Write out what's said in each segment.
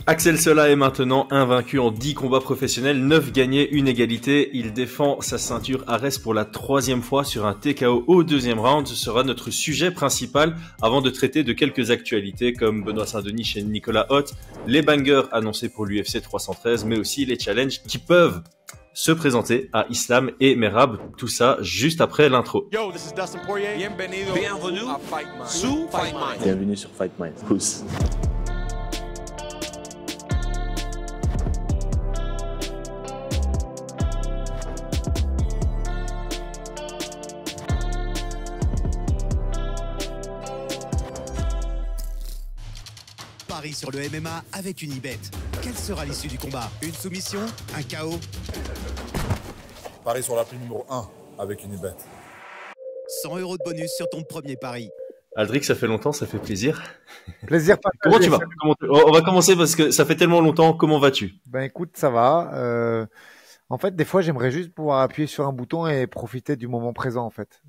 Axel Sola est maintenant invaincu en 10 combats professionnels, 9 gagnés, une égalité. Il défend sa ceinture Ares pour la 3e fois sur un TKO au 2e round. Ce sera notre sujet principal avant de traiter de quelques actualités comme Benoît Saint-Denis chez Nicolas Hoth, les bangers annoncés pour l'UFC 313, mais aussi les challenges qui peuvent se présenter à Islam et Merab. Tout ça juste après l'intro. Yo, this is Dustin Poirier. Bienvenue à Fight Mind. Bienvenue sur Fight Mind. Pousse. Paris sur le MMA avec Unibet. Quelle sera l'issue du combat? Une soumission? Un KO? Paris sur la prime numéro 1 avec Unibet. 100 € de bonus sur ton premier pari. Aldric, ça fait longtemps, ça fait plaisir. Plaisir partagé. Comment tu vas? On va commencer parce que ça fait tellement longtemps. Comment vas-tu? Ben écoute, ça va. En fait, des fois, j'aimerais juste pouvoir appuyer sur un bouton et profiter du moment présent. En fait,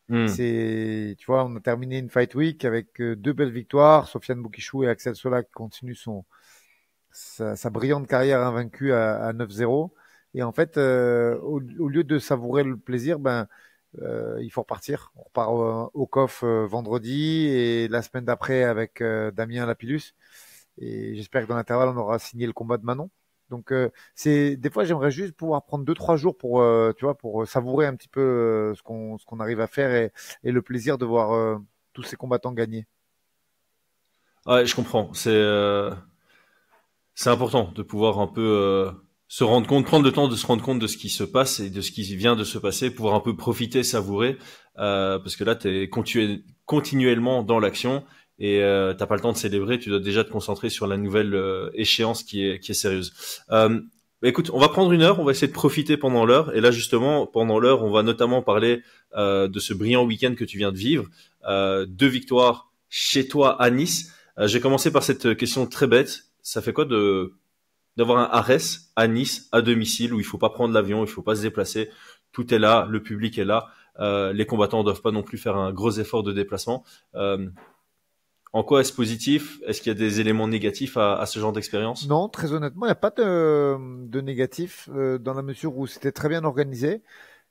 tu vois, on a terminé une fight week avec 2 belles victoires, Sofiane Boukissou et Axel Sola qui continuent sa brillante carrière invaincue à 9-0. Et en fait, au lieu de savourer le plaisir, il faut repartir. On repart au COF vendredi et la semaine d'après avec Damien Lapillus. Et j'espère que dans l'intervalle, on aura signé le combat de Manon. Donc des fois j'aimerais juste pouvoir prendre 2-3 jours pour pour savourer un petit peu ce qu'on arrive à faire et le plaisir de voir tous ces combattants gagner. Ouais, je comprends. C'est important de pouvoir un peu se rendre compte, prendre le temps de se rendre compte de ce qui se passe et de ce qui vient de se passer, pouvoir un peu profiter, savourer, parce que là t'es continuellement dans l'action. Et t'as pas le temps de célébrer, tu dois déjà te concentrer sur la nouvelle échéance qui est sérieuse. Écoute, on va prendre une heure, on va essayer de profiter pendant l'heure. Et là justement, pendant l'heure, on va notamment parler de ce brillant week-end que tu viens de vivre. 2 victoires chez toi à Nice. J'ai commencé par cette question très bête. Ça fait quoi d'avoir un Ares à Nice, à domicile, où il faut pas prendre l'avion, il faut pas se déplacer. Tout est là, le public est là. Les combattants doivent pas non plus faire un gros effort de déplacement. En quoi est-ce positif? Est-ce qu'il y a des éléments négatifs à ce genre d'expérience? Non, très honnêtement, il n'y a pas de négatif dans la mesure où c'était très bien organisé.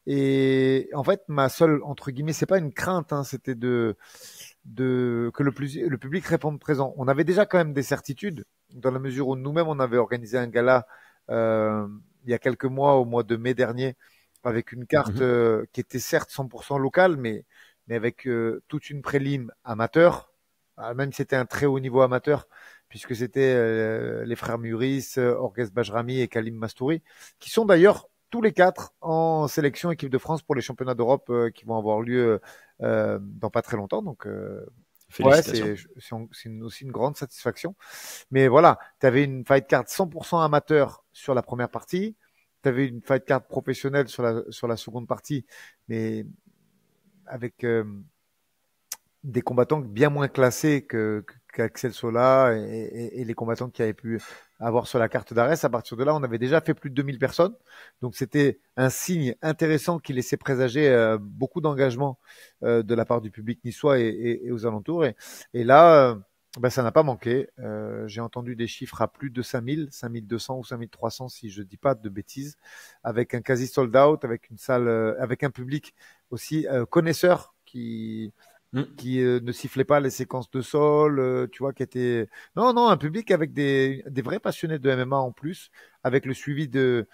Et en fait, ma seule, entre guillemets, c'est pas une crainte, hein, c'était que le public réponde présent. On avait déjà quand même des certitudes dans la mesure où nous-mêmes, on avait organisé un gala il y a quelques mois, au mois de mai dernier, avec une carte qui était certes 100% locale, mais avec toute une prélim amateur. Même si c'était un très haut niveau amateur, puisque c'était les frères Muris, Orges Bajrami et Kalim Mastouri, qui sont d'ailleurs tous les 4 en sélection équipe de France pour les championnats d'Europe qui vont avoir lieu dans pas très longtemps. Donc, félicitations. c'est aussi une grande satisfaction. Mais voilà, tu avais une fight card 100% amateur sur la première partie, tu avais une fight card professionnelle sur la seconde partie, mais avec des combattants bien moins classés qu'Axel Sola et les combattants qui avaient pu avoir sur la carte d'Ares. À partir de là, on avait déjà fait plus de 2000 personnes. Donc, c'était un signe intéressant qui laissait présager beaucoup d'engagement de la part du public niçois et aux alentours. Et là, ça n'a pas manqué. J'ai entendu des chiffres à plus de 5000, 5200 ou 5300 si je dis pas de bêtises, avec un quasi sold out, avec une salle, avec un public aussi connaisseur qui ne sifflait pas les séquences de sol, tu vois, qui était un public avec des vrais passionnés de MMA en plus, avec le suivi des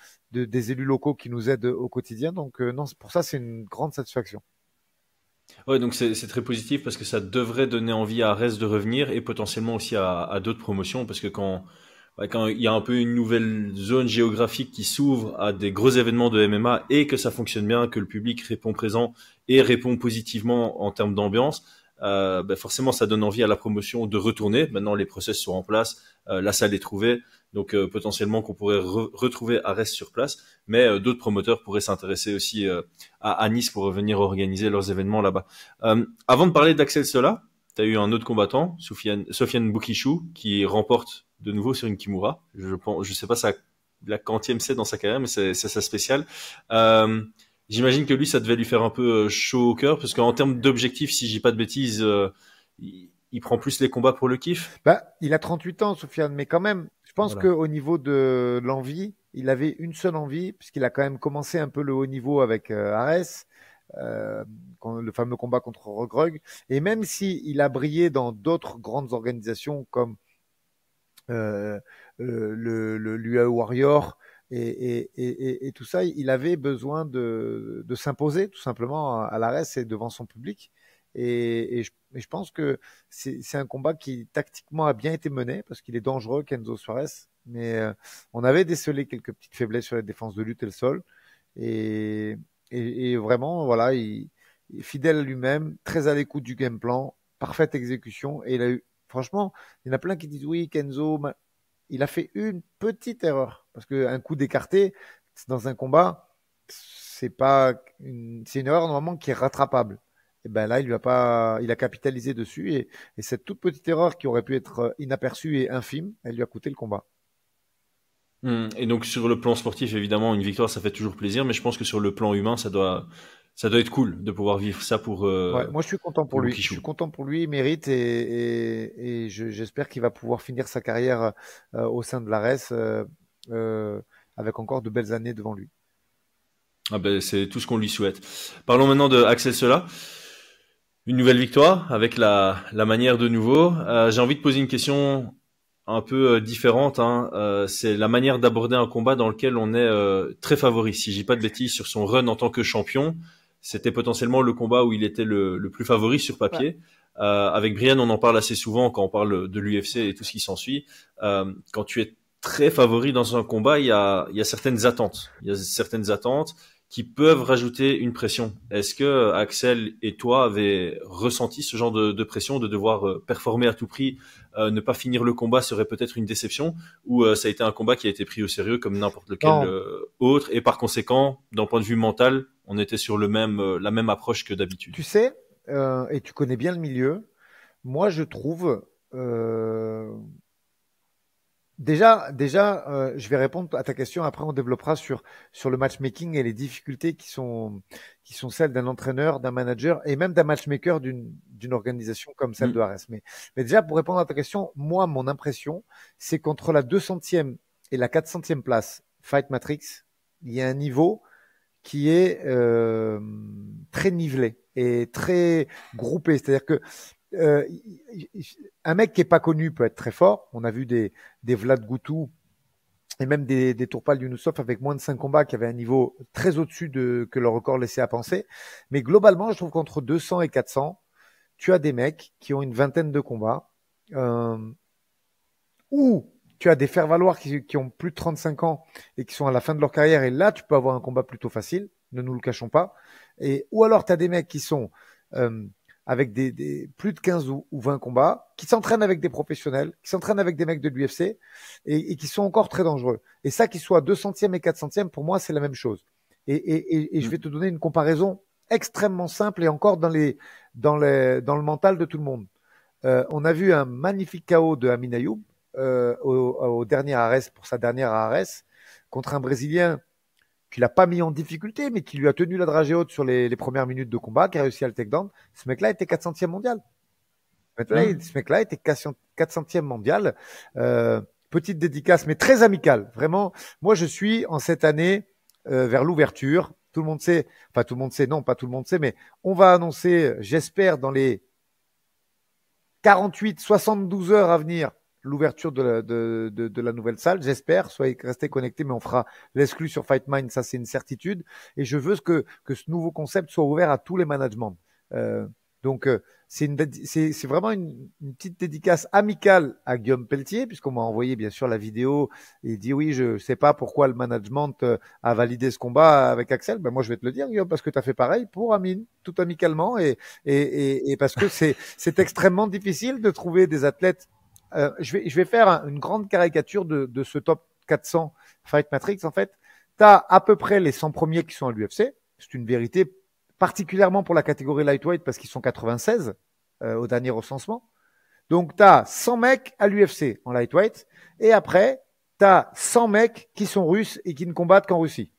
élus locaux qui nous aident au quotidien. Donc pour ça, c'est une grande satisfaction. Ouais, donc c'est très positif parce que ça devrait donner envie à Ares de revenir et potentiellement aussi à d'autres promotions, parce que quand il y a un peu une nouvelle zone géographique qui s'ouvre à des gros événements de MMA et que ça fonctionne bien, que le public répond présent et répond positivement en termes d'ambiance, forcément ça donne envie à la promotion de retourner. Maintenant les process sont en place, la salle est trouvée, donc potentiellement qu'on pourrait retrouver Ares sur place, mais d'autres promoteurs pourraient s'intéresser aussi à Nice pour revenir organiser leurs événements là-bas. Avant de parler d'Axel Sola, tu as eu un autre combattant, Sofiane Boukissou, qui remporte de nouveau sur une Kimura. Je sais pas la quantième c'est dans sa carrière, mais c'est sa spéciale. J'imagine que lui, ça devait lui faire un peu chaud au cœur, parce qu'en termes d'objectifs, si j'ai pas de bêtises, il prend plus les combats pour le kiff? Bah, il a 38 ans, Soufiane, mais quand même, je pense Voilà. qu'au niveau de l'envie, il avait une seule envie, puisqu'il a quand même commencé un peu le haut niveau avec Ares, le fameux combat contre Regrug. Et même si il a brillé dans d'autres grandes organisations comme l'UAE Warrior et tout ça, il avait besoin de s'imposer tout simplement à l'ARES et devant son public. Et je pense que c'est un combat qui tactiquement a bien été mené parce qu'il est dangereux, Kenzo Suarez. Mais on avait décelé quelques petites faiblesses sur la défense de lutte et le sol. Et vraiment, voilà, il est fidèle à lui-même, très à l'écoute du game plan, parfaite exécution. Et il a eu, franchement, il y en a plein qui disent oui, Kenzo, il a fait une petite erreur parce qu'un coup d'écarté dans un combat, c'est une erreur normalement qui est rattrapable. Et ben là, il a capitalisé dessus et cette toute petite erreur qui aurait pu être inaperçue et infime, elle lui a coûté le combat. Et donc sur le plan sportif, évidemment, une victoire, ça fait toujours plaisir, mais je pense que sur le plan humain, ça doit être cool de pouvoir vivre ça pour Ouais, moi, je suis content pour lui. Je Lukichou. suis content pour lui, il mérite et j'espère qu'il va pouvoir finir sa carrière au sein de l'ARES avec encore de belles années devant lui. Ah ben, c'est tout ce qu'on lui souhaite. Parlons maintenant de Axel Sola. Une nouvelle victoire avec la manière de nouveau. J'ai envie de poser une question un peu différente. Hein. C'est la manière d'aborder un combat dans lequel on est très favori. Si je dis pas de bêtises, sur son run en tant que champion, c'était potentiellement le combat où il était le plus favori sur papier. Ouais. Avec Brian, on en parle assez souvent quand on parle de l'UFC et tout ce qui s'ensuit. Quand tu es très favori dans un combat, il y a certaines attentes. Il y a certaines attentes qui peuvent rajouter une pression. Est-ce que Axel et toi avez ressenti ce genre de pression de devoir performer à tout prix, ne pas finir le combat serait peut-être une déception, ou ça a été un combat qui a été pris au sérieux comme n'importe lequel autre, et par conséquent, d'un point de vue mental, on était sur la même approche que d'habitude. Tu sais, et tu connais bien le milieu, moi je trouve... Déjà, je vais répondre à ta question. Après, on développera sur le matchmaking et les difficultés qui sont celles d'un entraîneur, d'un manager et même d'un matchmaker d'une organisation comme celle de Ares. Mais déjà, pour répondre à ta question, moi, mon impression, c'est qu'entre la 200e et la 400e place, Fight Matrix, il y a un niveau qui est très nivelé et très groupé. C'est-à-dire que un mec qui est pas connu peut être très fort. On a vu des Vlad Gutou et même des Tourpal Yunusov avec moins de 5 combats qui avaient un niveau très au-dessus que leur record laissait à penser. Mais globalement, je trouve qu'entre 200 et 400, tu as des mecs qui ont une vingtaine de combats ou tu as des faire-valoir qui ont plus de 35 ans et qui sont à la fin de leur carrière. Et là, tu peux avoir un combat plutôt facile, ne nous le cachons pas. Ou alors, tu as des mecs qui sont avec des plus de 15 ou 20 combats, qui s'entraînent avec des professionnels, qui s'entraînent avec des mecs de l'UFC et qui sont encore très dangereux. Et ça, qu'ils soient 200e et 400e, pour moi, c'est la même chose. Et je vais te donner une comparaison extrêmement simple et encore dans le mental de tout le monde. On a vu un magnifique KO de Amin Ayoub au dernier Ares, pour sa dernière Ares, contre un Brésilien qu'il n'a pas mis en difficulté, mais qui lui a tenu la dragée haute sur les premières minutes de combat, qui a réussi à le takedown. Ce mec-là était 400e mondial. Ce mec-là était 400e mondial. Petite dédicace, mais très amicale. Vraiment, moi, je suis en cette année vers l'ouverture. Tout le monde sait, enfin tout le monde sait, non, pas tout le monde sait, mais on va annoncer, j'espère, dans les 48, 72 heures à venir, l'ouverture de la nouvelle salle, j'espère. Soyez restés connectés, mais on fera l'exclu sur Fight Mind, ça c'est une certitude. Et je veux que ce nouveau concept soit ouvert à tous les managements. Donc c'est vraiment une petite dédicace amicale à Guillaume Pelletier, puisqu'on m'a envoyé bien sûr la vidéo et il dit oui, je sais pas pourquoi le management a validé ce combat avec Axel. Ben moi je vais te le dire, Guillaume, parce que tu as fait pareil pour Amin, tout amicalement et parce que c'est extrêmement difficile de trouver des athlètes. Je vais faire une grande caricature de ce top 400 Fight Matrix. En fait, tu as à peu près les 100 premiers qui sont à l'UFC. C'est une vérité, particulièrement pour la catégorie lightweight parce qu'ils sont 96 au dernier recensement. Donc, tu as 100 mecs à l'UFC en lightweight. Et après, tu as 100 mecs qui sont russes et qui ne combattent qu'en Russie.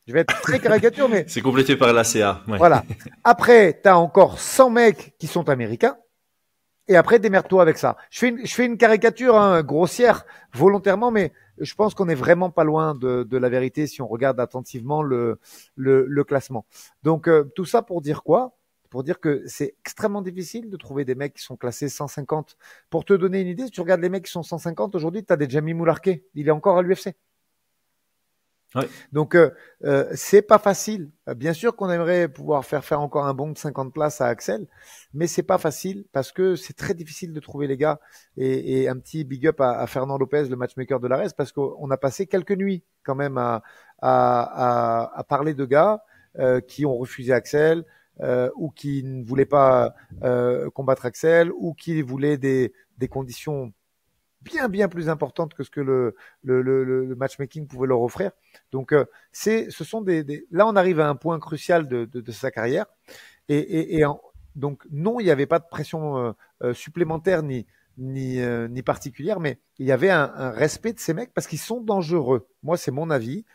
Je vais être très caricature, mais... C'est complété par l'ACA. Ouais. Voilà. Après, tu as encore 100 mecs qui sont américains. Et après, démerde-toi avec ça. Je fais une caricature grossière volontairement, mais je pense qu'on est vraiment pas loin de la vérité si on regarde attentivement le classement. Donc, tout ça pour dire quoi? Pour dire que c'est extrêmement difficile de trouver des mecs qui sont classés 150. Pour te donner une idée, si tu regardes les mecs qui sont 150, aujourd'hui, tu as des Jamie Moularké. Il est encore à l'UFC. Ouais. Donc, c'est pas facile. Bien sûr qu'on aimerait pouvoir faire encore un bond de 50 places à Axel, mais c'est pas facile parce que c'est très difficile de trouver les gars. Et un petit big up à Fernand Lopez, le matchmaker de l'ARES, parce qu'on a passé quelques nuits quand même à parler de gars qui ont refusé Axel, ou qui ne voulaient pas combattre Axel, ou qui voulaient des conditions bien plus importantes que ce que le matchmaking pouvait leur offrir. Donc ce sont là on arrive à un point crucial de sa carrière, donc non, il n'y avait pas de pression supplémentaire ni particulière, mais il y avait un respect de ces mecs parce qu'ils sont dangereux. Moi, c'est mon avis.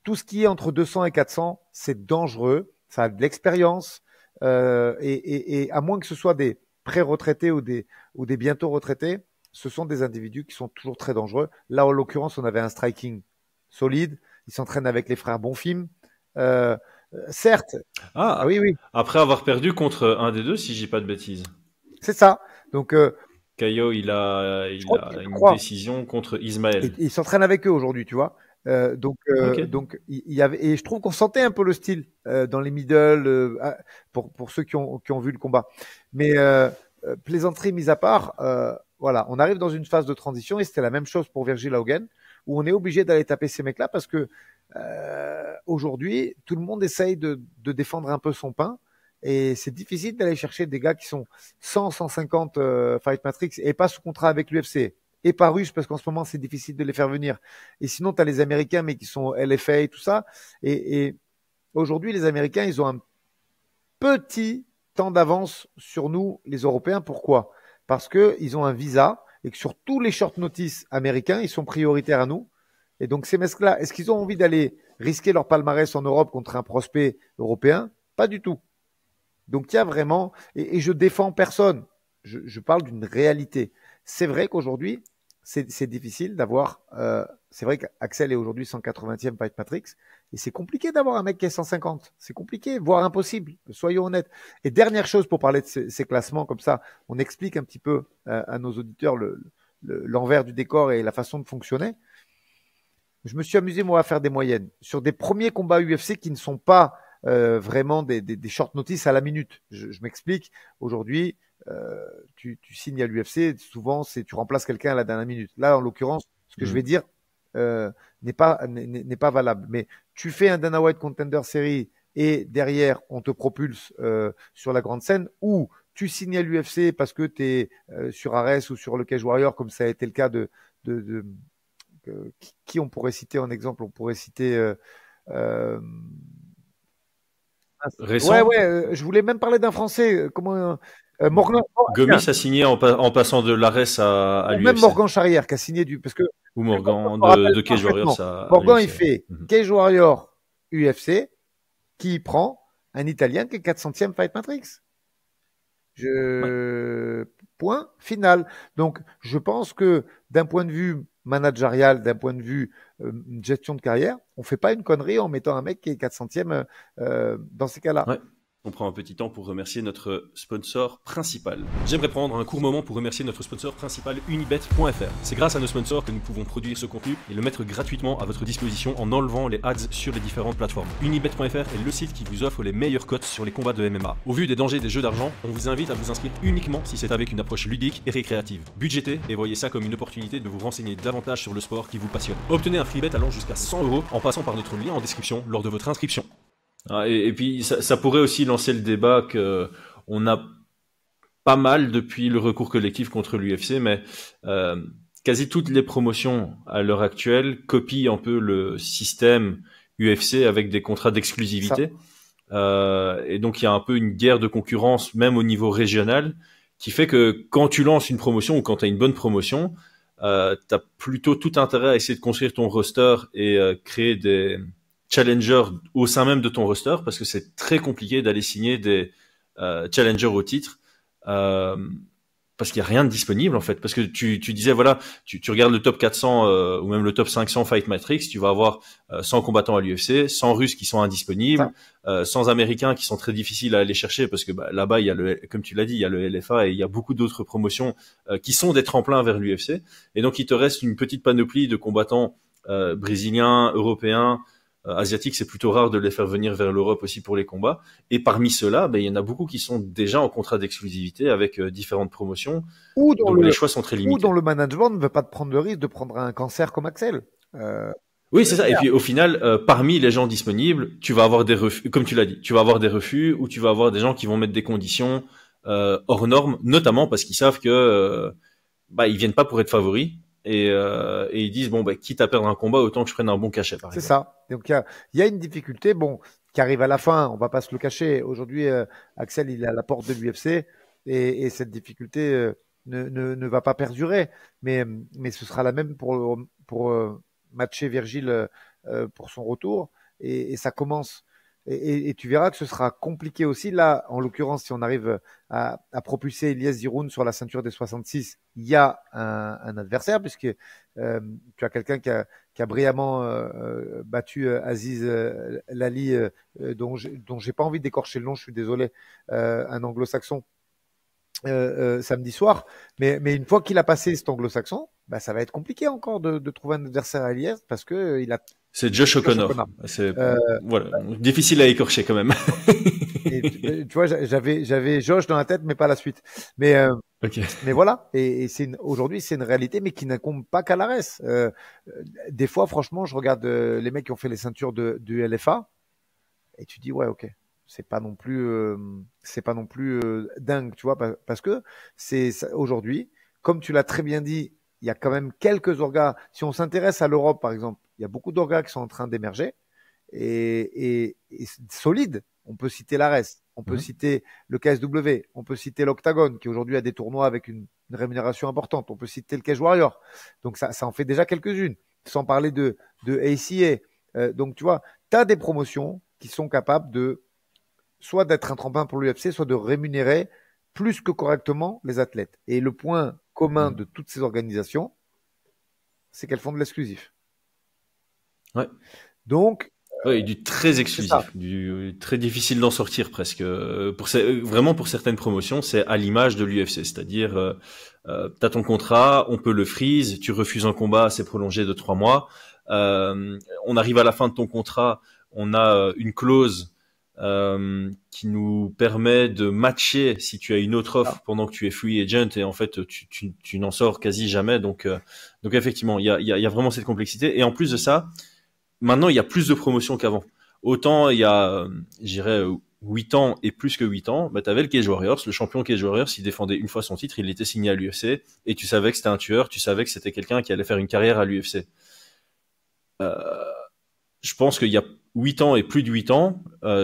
Tout ce qui est entre 200 et 400, c'est dangereux. Ça a de l'expérience, et à moins que ce soit des pré-retraités ou des bientôt retraités, ce sont des individus qui sont toujours très dangereux. Là, en l'occurrence, on avait un striking solide. Il s'entraîne avec les frères Bonfim. Certes. Ah oui, oui. Après avoir perdu contre un des deux, si j'ai pas de bêtises. C'est ça. Donc, Caio, il a une décision contre Ismaël. Il s'entraîne avec eux aujourd'hui, tu vois. Donc il y avait, et je trouve qu'on sentait un peu le style dans les middle pour ceux qui ont vu le combat. Mais plaisanterie mise à part, voilà, on arrive dans une phase de transition et c'était la même chose pour Virgil Haugen, où on est obligé d'aller taper ces mecs-là parce que aujourd'hui tout le monde essaye de défendre un peu son pain. Et c'est difficile d'aller chercher des gars qui sont 150 Fight Matrix et pas sous contrat avec l'UFC. Et pas russe, parce qu'en ce moment, c'est difficile de les faire venir. Et sinon, tu as les Américains, mais qui sont LFA et tout ça. Et aujourd'hui, les Américains, ils ont un petit temps d'avance sur nous, les Européens. Pourquoi? Parce qu'ils ont un visa et que sur tous les short notice américains, ils sont prioritaires à nous. Et donc, ces mecs-là, est-ce qu'ils ont envie d'aller risquer leur palmarès en Europe contre un prospect européen? Pas du tout. Donc, il y a vraiment, et je défends personne. Je parle d'une réalité. C'est vrai qu'aujourd'hui, c'est difficile d'avoir. C'est vrai qu'Axel est aujourd'hui 180e Fight Matrix et c'est compliqué d'avoir un mec qui est 150. C'est compliqué, voire impossible. Soyons honnêtes. Et dernière chose pour parler de ces classements comme ça, on explique un petit peu à nos auditeurs l'envers du décor et la façon de fonctionner. Je me suis amusé moi à faire des moyennes sur des premiers combats UFC qui ne sont pas vraiment des short notice à la minute. Je m'explique. Aujourd'hui, tu signes à l'UFC, souvent tu remplaces quelqu'un à la dernière minute. Là, en l'occurrence, ce que je vais dire n'est pas valable. Mais tu fais un Dana White Contender Series et derrière, on te propulse sur la grande scène, ou tu signes à l'UFC parce que tu es sur Ares ou sur le Cage Warrior, comme ça a été le cas de qui on pourrait citer en exemple? On pourrait citer récent. Ouais, je voulais même parler d'un Français. Comment Morgan Gomis a signé en passant de l'ARES à l'UFC. Même Morgan Charrière qui a signé parce que ou Morgan de Cage Warrior. Morgan, il fait Cage Warrior UFC, qui prend un Italien qui est 400e Fight Matrix. Point final. Donc, je pense que d'un point de vue managérial, d'un point de vue gestion de carrière, on fait pas une connerie en mettant un mec qui est 400e dans ces cas-là. Ouais. On prend un petit temps pour remercier notre sponsor principal. J'aimerais prendre un court moment pour remercier notre sponsor principal, Unibet.fr. C'est grâce à nos sponsors que nous pouvons produire ce contenu et le mettre gratuitement à votre disposition en enlevant les ads sur les différentes plateformes. Unibet.fr est le site qui vous offre les meilleures cotes sur les combats de MMA. Au vu des dangers des jeux d'argent, on vous invite à vous inscrire uniquement si c'est avec une approche ludique et récréative. Budgétez et voyez ça comme une opportunité de vous renseigner davantage sur le sport qui vous passionne. Obtenez un free bet allant jusqu'à 100 € en passant par notre lien en description lors de votre inscription. Et puis ça pourrait aussi lancer le débat que on a pas mal depuis le recours collectif contre l'UFC, mais quasi toutes les promotions à l'heure actuelle copient un peu le système UFC avec des contrats d'exclusivité. Et donc il y a un peu une guerre de concurrence même au niveau régional qui fait que quand tu lances une promotion ou quand tu as une bonne promotion, t'as plutôt tout intérêt à essayer de construire ton roster et créer des challenger au sein même de ton roster parce que c'est très compliqué d'aller signer des challengers au titre parce qu'il y a rien de disponible en fait. Parce que tu disais voilà, tu regardes le top 400 ou même le top 500 Fight Matrix, tu vas avoir 100 combattants à l'UFC, 100 Russes qui sont indisponibles, 100 Américains qui sont très difficiles à aller chercher parce que là-bas il y a comme tu l'as dit, il y a le LFA et il y a beaucoup d'autres promotions qui sont des tremplins vers l'UFC. Et donc il te reste une petite panoplie de combattants brésiliens, européens, asiatiques. C'est plutôt rare de les faire venir vers l'Europe aussi pour les combats. Et parmi ceux-là, il y en a beaucoup qui sont déjà en contrat d'exclusivité avec différentes promotions. Ou donc les choix sont très limités. Ou dont le management ne veut pas te prendre le risque de prendre un cancer comme Axel. Oui, c'est ça. Et puis au final, parmi les gens disponibles, tu vas avoir des refus, comme tu l'as dit, tu vas avoir des refus ou tu vas avoir des gens qui vont mettre des conditions hors normes, notamment parce qu'ils savent que ils viennent pas pour être favoris. Et ils disent quitte à perdre un combat, autant que je prenne un bon cachet. C'est ça. Donc il y a une difficulté, qui arrive à la fin. On va pas se le cacher. Aujourd'hui, Axel, il est à la porte de l'UFC et cette difficulté ne va pas perdurer. Mais ce sera la même pour matcher Virgile pour son retour et ça commence. Et tu verras que ce sera compliqué aussi. Là, en l'occurrence, si on arrive à propulser Elias Ziroun sur la ceinture des 66, il y a un adversaire puisque tu as quelqu'un qui a brillamment battu Aziz Lali, dont j'ai pas envie d'écorcher le nom, je suis désolé, un anglo-saxon samedi soir. Mais une fois qu'il a passé cet anglo-saxon, ça va être compliqué encore de trouver un adversaire à Elias parce que il a. C'est Josh O'Connor. C'est difficile à écorcher quand même. Et tu vois, j'avais Josh dans la tête, mais pas la suite. Mais voilà. Et aujourd'hui, c'est une réalité, mais qui n'incombe pas qu'à l'ARES. Des fois, franchement, je regarde les mecs qui ont fait les ceintures du LFA, et tu dis ouais, ok, c'est pas non plus dingue, tu vois, parce que aujourd'hui, comme tu l'as très bien dit, il y a quand même quelques orgas. Si on s'intéresse à l'Europe, par exemple, il y a beaucoup d'orgas qui sont en train d'émerger et solides. On peut citer l'ARES, on peut citer le KSW, on peut citer l'Octagon qui aujourd'hui a des tournois avec une rémunération importante. On peut citer le Cage Warrior. Donc ça en fait déjà quelques-unes. Sans parler de ACA. Donc tu vois, tu as des promotions qui sont capables soit d'être un tremplin pour l'UFC, soit de rémunérer plus que correctement les athlètes. Et le point commun de toutes ces organisations, c'est qu'elles font de l'exclusif. Ouais. Donc, et du très exclusif, du très difficile d'en sortir presque. Vraiment pour certaines promotions, c'est à l'image de l'UFC, c'est-à-dire t'as ton contrat, on peut le freeze, tu refuses un combat, c'est prolongé de 3 mois. On arrive à la fin de ton contrat, on a une clause qui nous permet de matcher si tu as une autre offre pendant que tu es free agent et en fait tu n'en sors quasi jamais. Donc effectivement, il y a vraiment cette complexité. Et en plus de ça, maintenant il y a plus de promotions qu'avant. Autant il y a, je dirais, 8 ans et plus que 8 ans, t'avais le Cage Warriors, le champion Cage Warriors, il défendait une fois son titre, il était signé à l'UFC et tu savais que c'était un tueur, tu savais que c'était quelqu'un qui allait faire une carrière à l'UFC. Je pense qu'il y a 8 ans et plus de 8 ans,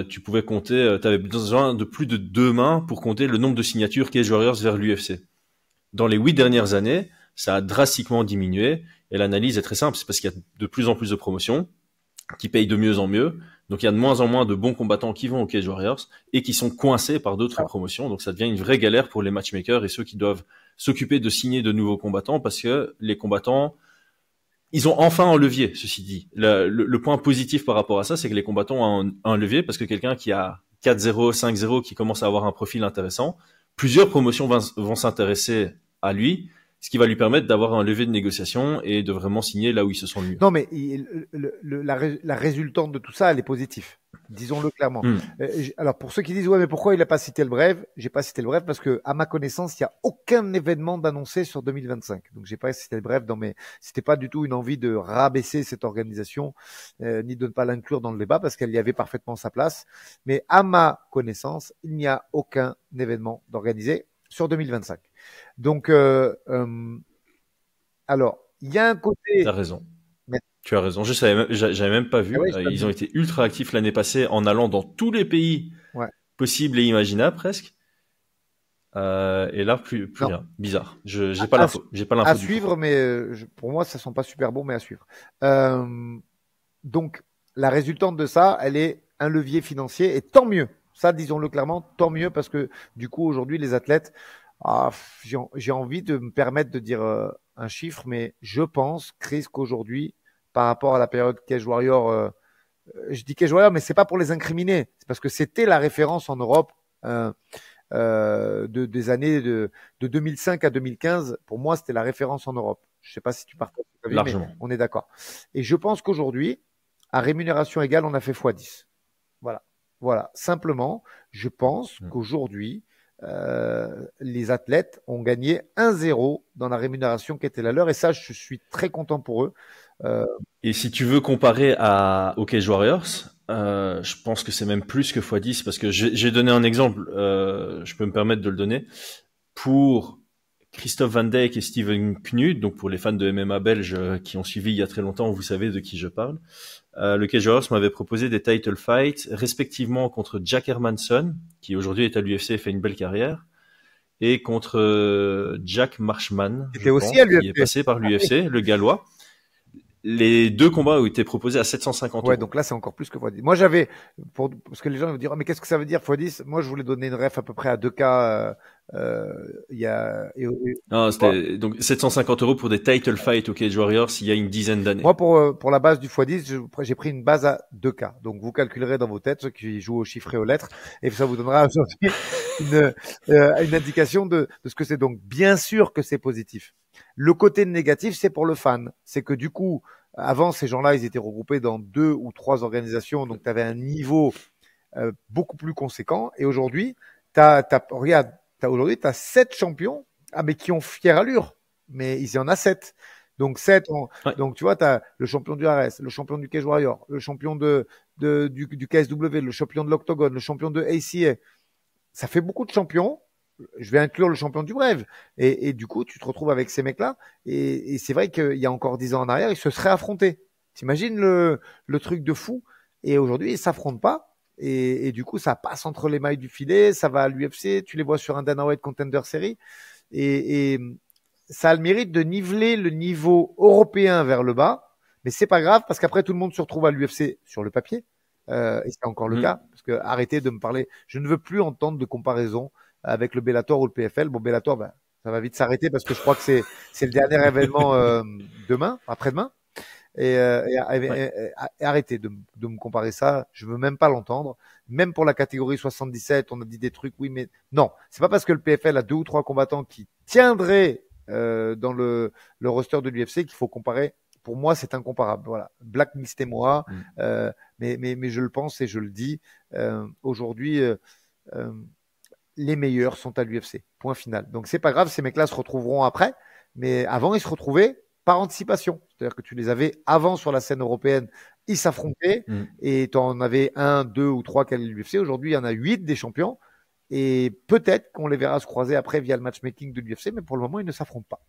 tu pouvais compter, tu avais besoin de plus de 2 mains pour compter le nombre de signatures Cage Warriors vers l'UFC. Dans les 8 dernières années, ça a drastiquement diminué et l'analyse est très simple, c'est parce qu'il y a de plus en plus de promotions qui payent de mieux en mieux. Donc il y a de moins en moins de bons combattants qui vont au Cage Warriors et qui sont coincés par d'autres promotions. Donc ça devient une vraie galère pour les matchmakers et ceux qui doivent s'occuper de signer de nouveaux combattants parce que les combattants, ils ont enfin un levier, ceci dit. Le point positif par rapport à ça, c'est que les combattants ont un levier parce que quelqu'un qui a 4-0, 5-0, qui commence à avoir un profil intéressant, plusieurs promotions vont s'intéresser à lui, ce qui va lui permettre d'avoir un levier de négociation et de vraiment signer là où ils se sent le mieux. Non, mais la résultante de tout ça, elle est positive. Disons-le clairement. Alors, pour ceux qui disent, ouais, mais pourquoi il n'a pas cité le bref? J'ai pas cité le bref parce que, à ma connaissance, il n'y a aucun événement d'annoncé sur 2025. Donc, j'ai pas cité le bref c'était pas du tout une envie de rabaisser cette organisation, ni de ne pas l'inclure dans le débat parce qu'elle y avait parfaitement sa place. Mais à ma connaissance, il n'y a aucun événement d'organisé sur 2025. Donc, alors, il y a un côté. T'as raison. Tu as raison. J'avais même pas vu. Ah oui, ils ont été ultra actifs l'année passée en allant dans tous les pays possibles et imaginables presque. Et là, plus rien. Bizarre. J'ai pas l'info. À suivre, mais pour moi, ça sent pas super bon, mais à suivre. Donc, la résultante de ça, elle est un levier financier et tant mieux. Ça, disons-le clairement, tant mieux parce que du coup, aujourd'hui, les athlètes J'ai envie de me permettre de dire un chiffre, mais je pense, Chris, qu'aujourd'hui, par rapport à la période Cage Warrior, je dis Cage Warrior, mais c'est pas pour les incriminer, c'est parce que c'était la référence en Europe des années de 2005 à 2015. Pour moi, c'était la référence en Europe. Je sais pas si tu partages cet avis, mais Largement. on est d'accord. Et je pense qu'aujourd'hui, à rémunération égale, on a fait x10. Voilà. Voilà. Simplement, je pense qu'aujourd'hui, les athlètes ont gagné 1-0 dans la rémunération qui était la leur. Et ça, je suis très content pour eux. Et si tu veux comparer au Cage Warriors, je pense que c'est même plus que x10 parce que j'ai donné un exemple, je peux me permettre de le donner. Pour Christophe Van Dijk et Steven Knud, donc pour les fans de MMA belges qui ont suivi il y a très longtemps, vous savez de qui je parle. Le Cage Warriors m'avait proposé des title fights, respectivement contre Jack Hermanson, qui aujourd'hui est à l'UFC et fait une belle carrière, et contre Jack Marshman, C'était je aussi pense, à qui est l'UFC. passé par l'UFC, le Gallois. Les deux combats ont été proposés à 750 Ouais, euros. donc là, c'est encore plus que x10. Moi, parce que les gens vont dire, oh, mais qu'est-ce que ça veut dire x10? Moi, je voulais donner une ref à peu près à 2K, il y a, Non, c'était donc 750 euros pour des title fights au Cage Warriors il y a une dizaine d'années. moi, pour la base du x10, j'ai pris une base à 2K. Donc, vous calculerez dans vos têtes, ceux qui jouent aux chiffres et aux lettres, et ça vous donnera aujourd'hui une indication de ce que c'est. Donc, bien sûr que c'est positif. Le côté négatif, c'est pour le fan. C'est que du coup, avant, ces gens-là, ils étaient regroupés dans 2 ou 3 organisations, donc tu avais un niveau beaucoup plus conséquent. Et aujourd'hui, regarde, aujourd'hui, tu as 7 champions, mais qui ont fière allure, mais il y en a 7. Donc 7, Ouais. donc tu vois, tu as le champion du RS, le champion du Cage Warrior, le champion du KSW, le champion de l'Octogone, le champion de ACA. Ça fait beaucoup de champions. Je vais inclure le champion du Brave. Et du coup, tu te retrouves avec ces mecs-là. Et c'est vrai qu'il y a encore 10 ans en arrière, ils se seraient affrontés. T'imagines le truc de fou. Et aujourd'hui, ils s'affrontent pas. Et du coup, ça passe entre les mailles du filet. Ça va à l'UFC. Tu les vois sur un Dana White Contender Series. Et ça a le mérite de niveler le niveau européen vers le bas. Mais c'est pas grave parce qu'après, tout le monde se retrouve à l'UFC sur le papier. Et c'est encore le cas. Parce que arrêtez de me parler. Je ne veux plus entendre de comparaison avec le Bellator ou le PFL. Bon, Bellator, ben, ça va vite s'arrêter parce que je crois que c'est le dernier événement demain, après-demain. Et arrêtez de me comparer ça. Je veux même pas l'entendre. Même pour la catégorie 77, on a dit des trucs. Oui, mais non, c'est pas parce que le PFL a 2 ou 3 combattants qui tiendraient dans le roster de l'UFC qu'il faut comparer. Pour moi, c'est incomparable. Voilà, blacklistez-moi, mais je le pense et je le dis. Aujourd'hui, les meilleurs sont à l'UFC. Point final. Donc c'est pas grave, ces mecs-là se retrouveront après, mais avant ils se retrouvaient par anticipation. C'est-à-dire que tu les avais avant sur la scène européenne, ils s'affrontaient et tu en avais 1, 2 ou 3 qui allaient à l'UFC. Aujourd'hui, il y en a 8 des champions et peut-être qu'on les verra se croiser après via le matchmaking de l'UFC, mais pour le moment, ils ne s'affrontent pas.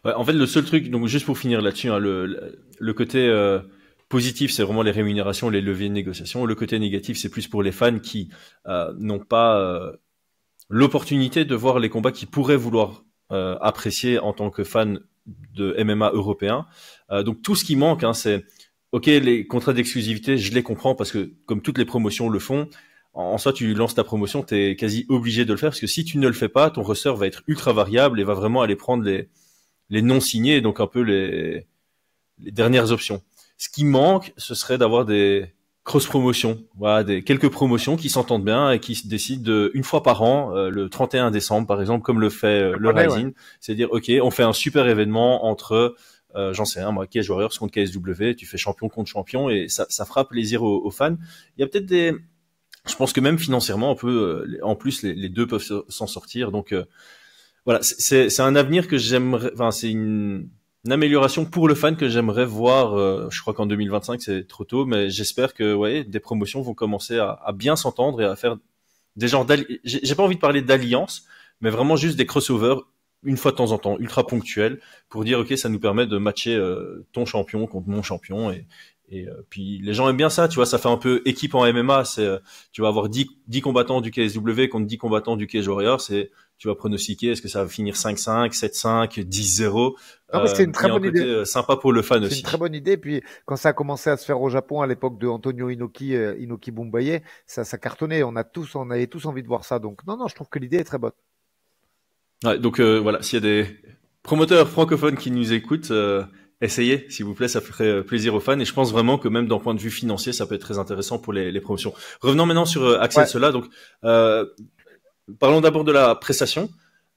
Ouais, en fait, le seul truc, donc juste pour finir là-dessus, hein, le côté positif, c'est vraiment les rémunérations, les leviers de négociation. Le côté négatif, c'est plus pour les fans qui n'ont pas l'opportunité de voir les combats qu'ils pourraient vouloir apprécier en tant que fan de MMA européen. Donc tout ce qui manque, hein, c'est ok, les contrats d'exclusivité, je les comprends parce que comme toutes les promotions le font, en soi, tu lances ta promotion, tu es quasi obligé de le faire parce que si tu ne le fais pas, ton roster va être ultra variable et va vraiment aller prendre les non signés, donc un peu les dernières options. Ce qui manque, ce serait d'avoir des cross-promotions, voilà, quelques promotions qui s'entendent bien et qui se décident une fois par an, le 31 décembre par exemple, comme le fait le Rising, ouais. C'est dire ok, on fait un super événement entre, j'en sais rien, moi, Cage Warriors contre KSW, tu fais champion contre champion et ça fera plaisir aux fans. Il y a peut-être je pense que même financièrement, on peut, en plus les deux peuvent s'en sortir, donc voilà, c'est un avenir que j'aimerais, enfin c'est une amélioration pour le fan que j'aimerais voir. Je crois qu'en 2025 c'est trop tôt, mais j'espère que ouais, des promotions vont commencer à bien s'entendre et à faire des genres j'ai pas envie de parler d'alliance, mais vraiment juste des crossovers une fois de temps en temps, ultra ponctuels, pour dire ok, ça nous permet de matcher ton champion contre mon champion et puis les gens aiment bien ça, tu vois, ça fait un peu équipe en MMA, c'est tu vas avoir 10 combattants du KSW contre 10 combattants du Cage Warrior, c'est tu vas pronostiquer est-ce que ça va finir 5-5, 7-5, 10-0. Non, mais c'est une très bonne idée. Sympa pour le fan aussi. C'est une très bonne idée. Puis quand ça a commencé à se faire au Japon à l'époque de Antonio Inoki, Inoki Bumbaye, ça cartonnait. On avait tous envie de voir ça. Donc non, je trouve que l'idée est très bonne. Ouais, donc voilà, s'il y a des promoteurs francophones qui nous écoutent, essayez, s'il vous plaît, ça ferait plaisir aux fans. Et je pense vraiment que même d'un point de vue financier, ça peut être très intéressant pour les promotions. Revenons maintenant sur Axel Ouais. Sola. Donc, euh, parlons d'abord de la prestation.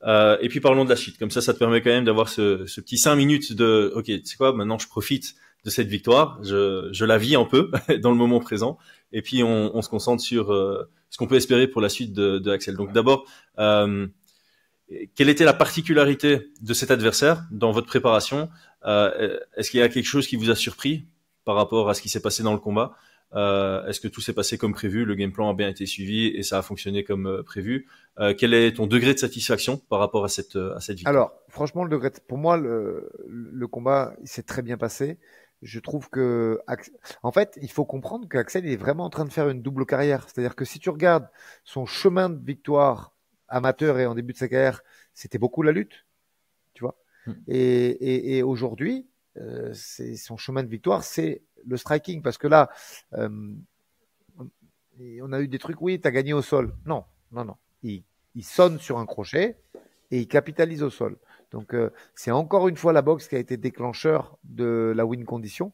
Et puis parlons de la suite. Comme ça te permet quand même d'avoir ce petit 5 minutes de, ok, tu sais quoi, maintenant je profite de cette victoire, je la vis un peu dans le moment présent, et puis on se concentre sur ce qu'on peut espérer pour la suite de Axel. Donc d'abord, quelle était la particularité de cet adversaire dans votre préparation? Est-ce qu'il y a quelque chose qui vous a surpris par rapport à ce qui s'est passé dans le combat? Est-ce que tout s'est passé comme prévu? Le game plan a bien été suivi et ça a fonctionné comme prévu? Quel est ton degré de satisfaction par rapport à cette victoire? Alors, franchement, pour moi, le combat, il s'est très bien passé. Je trouve que, en fait, il faut comprendre qu'Axel est vraiment en train de faire une double carrière. C'est-à-dire que si tu regardes son chemin de victoire amateur et en début de sa carrière, c'était beaucoup la lutte, tu vois. Et aujourd'hui, c'est son chemin de victoire, c'est le striking, parce que là, on a eu des trucs, oui, tu as gagné au sol. Non, non, non. Il sonne sur un crochet et il capitalise au sol. Donc, c'est encore une fois la boxe qui a été déclencheur de la win condition.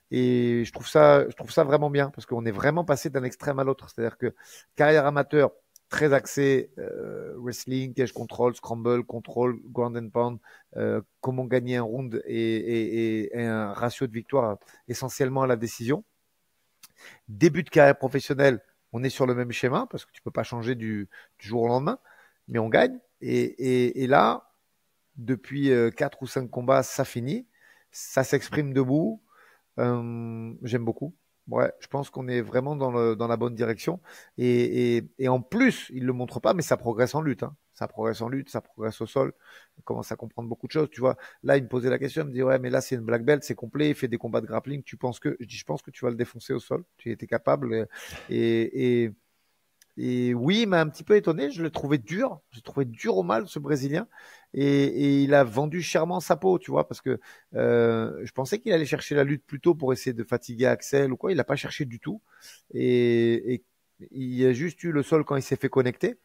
Et je trouve ça vraiment bien parce qu'on est vraiment passé d'un extrême à l'autre. C'est-à-dire que carrière amateur, très axée wrestling, cage control, scramble, control, ground and pound, comment gagner un round et un ratio de victoire essentiellement à la décision. Début de carrière professionnelle, on est sur le même schéma parce que tu peux pas changer du jour au lendemain, mais on gagne. Et là, depuis 4 ou 5 combats, ça finit. Ça s'exprime debout. J'aime beaucoup. Ouais, je pense qu'on est vraiment dans la bonne direction. Et en plus, il le montre pas, mais ça progresse en lutte. Hein. Ça progresse en lutte, ça progresse au sol. On commence à comprendre beaucoup de choses. Tu vois, là, il me posait la question, il me dit, ouais, mais là, c'est une black belt, c'est complet, il fait des combats de grappling. Je pense que tu vas le défoncer au sol. Tu étais capable. Et oui, il m'a un petit peu étonné. Je l'ai trouvé dur. J'ai trouvé dur au mal, ce Brésilien. Et il a vendu chèrement sa peau, tu vois, parce que je pensais qu'il allait chercher la lutte plus tôt pour essayer de fatiguer Axel ou quoi. Il n'a pas cherché du tout. Et il a juste eu le sol quand il s'est fait connecter.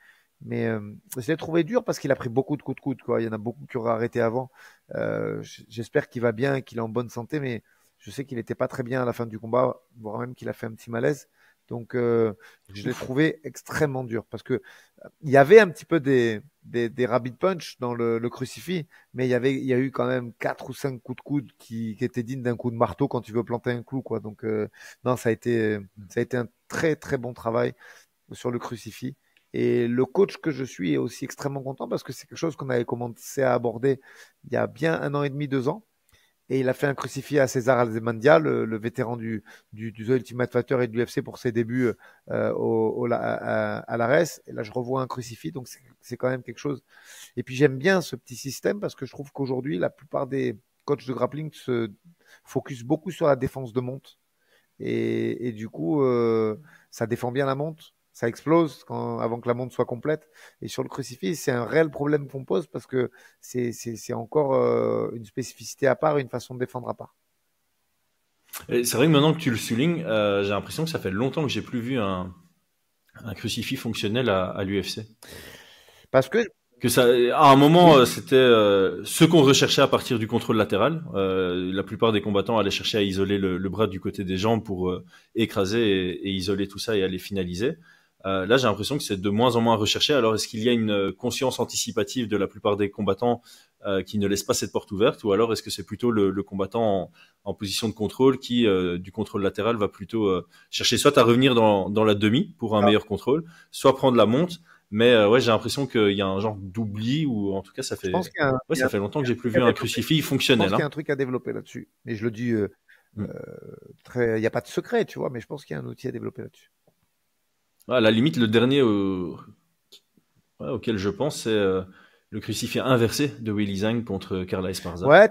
Mais je l'ai trouvé dur parce qu'il a pris beaucoup de coups de coude, quoi. Il y en a beaucoup qui auraient arrêté avant. J'espère qu'il va bien et qu'il est en bonne santé, mais je sais qu'il n'était pas très bien à la fin du combat, voire même qu'il a fait un petit malaise. Donc, je l'ai trouvé extrêmement dur parce que il y avait un petit peu des rabbit punch dans le crucifix, mais il y a eu quand même 4 ou 5 coups de coude qui étaient dignes d'un coup de marteau quand tu veux planter un clou, quoi. Donc, non, ça a été un très, très bon travail sur le crucifix. Et le coach que je suis est aussi extrêmement content parce que c'est quelque chose qu'on avait commencé à aborder il y a bien 1 an et demi, 2 ans. Et il a fait un crucifix à César Alzemandia, le vétéran du The Ultimate Fighter et de l'UFC pour ses débuts à l'ARES. Et là, je revois un crucifix, donc c'est quand même quelque chose. Et puis, j'aime bien ce petit système parce que je trouve qu'aujourd'hui, la plupart des coachs de grappling se focus beaucoup sur la défense de monte. Et du coup, ça défend bien la monte. Ça explose avant que la monte soit complète. Et sur le crucifix, c'est un réel problème qu'on pose parce que c'est encore une spécificité à part, une façon de défendre à part. C'est vrai que maintenant que tu le soulignes, j'ai l'impression que ça fait longtemps que j'ai plus vu un crucifix fonctionnel à l'UFC. Parce que ça, à un moment, c'était ce qu'on recherchait à partir du contrôle latéral. La plupart des combattants allaient chercher à isoler le bras du côté des jambes pour écraser et isoler tout ça et aller finaliser. Là, j'ai l'impression que c'est de moins en moins recherché. Alors, est-ce qu'il y a une conscience anticipative de la plupart des combattants qui ne laissent pas cette porte ouverte, ou alors est-ce que c'est plutôt le combattant en position de contrôle qui, du contrôle latéral, va plutôt chercher soit à revenir dans la demi pour un meilleur contrôle, soit prendre la monte. Mais ouais, j'ai l'impression qu'il y a un genre d'oubli, ou en tout cas, ça fait longtemps que j'ai plus vu un crucifix fonctionnel. Je pense qu'il y a un truc à développer là-dessus. Mais je le dis il n'y a pas de secret, tu vois, mais je pense qu'il y a un outil à développer là-dessus. À la limite, le dernier auquel je pense, c'est le crucifix inversé de Weili Zhang contre Carla Esparza. Ouais,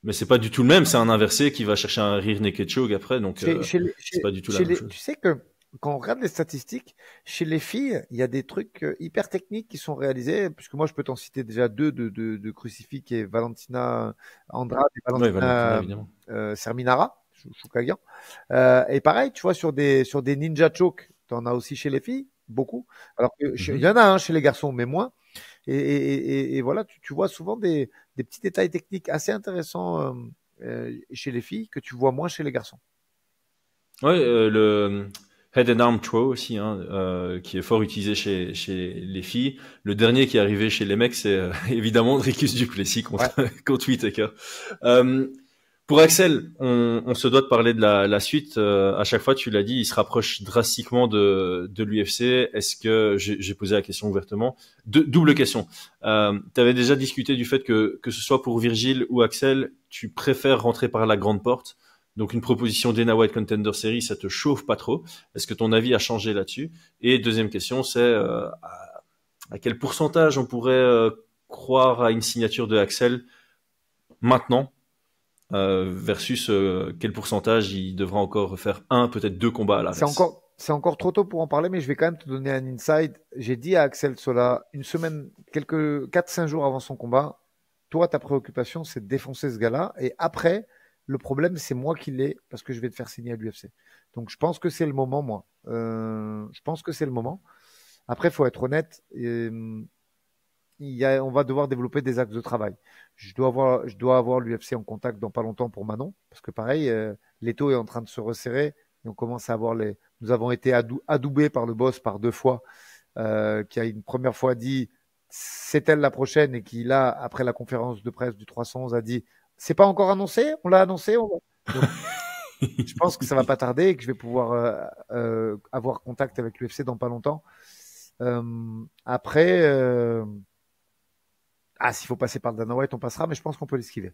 mais c'est pas du tout le même. C'est un inversé qui va chercher un rear naked choke après, donc c'est pas du tout la même chose. Tu sais que quand on regarde les statistiques, chez les filles, il y a des trucs hyper techniques qui sont réalisés, puisque moi je peux t'en citer déjà 2 de crucifix, qui est Valentina Andrade et Valentina Serminara, Choukagian. Et pareil, tu vois, sur des ninja choke, t'en as aussi chez les filles, beaucoup. Alors il y en a chez les garçons, mais moins. Et voilà, tu vois souvent des petits détails techniques assez intéressants chez les filles que tu vois moins chez les garçons. Ouais, le head and arm throw aussi, hein, qui est fort utilisé chez les filles. Le dernier qui est arrivé chez les mecs, c'est évidemment Dricus du Plessis contre, contre Whittaker. Pour Axel, on se doit de parler de la suite. À chaque fois, tu l'as dit, il se rapproche drastiquement de l'UFC. Est-ce que j'ai posé la question ouvertement? Double question. Tu avais déjà discuté du fait que ce soit pour Virgile ou Axel, tu préfères rentrer par la grande porte. Donc une proposition Dana White Contender Series, ça te chauffe pas trop. Est-ce que ton avis a changé là-dessus? Et deuxième question, c'est à quel pourcentage on pourrait croire à une signature de Axel maintenant versus quel pourcentage il devra encore faire peut-être deux combats à la reste. C'est encore trop tôt pour en parler, mais je vais quand même te donner un insight. J'ai dit à Axel Sola, une semaine, quelques 4-5 jours avant son combat, toi, ta préoccupation, c'est de défoncer ce gars-là. Et après, le problème, c'est moi qui l'ai, parce que je vais te faire signer à l'UFC. Donc, je pense que c'est le moment, moi. Je pense que c'est le moment. Après, il faut être honnête. On va devoir développer des axes de travail. Je dois avoir l'UFC en contact dans pas longtemps pour Manon, parce que pareil, l'étau est en train de se resserrer. Et on commence à avoir nous avons été adoubés par le boss par 2 fois, qui a une première fois dit c'est elle la prochaine, et qui là, après la conférence de presse du 311, a dit c'est pas encore annoncé, on l'a annoncé. Donc, je pense que ça va pas tarder et que je vais pouvoir avoir contact avec l'UFC dans pas longtemps. Après, s'il faut passer par le Dana White, on passera, mais je pense qu'on peut l'esquiver.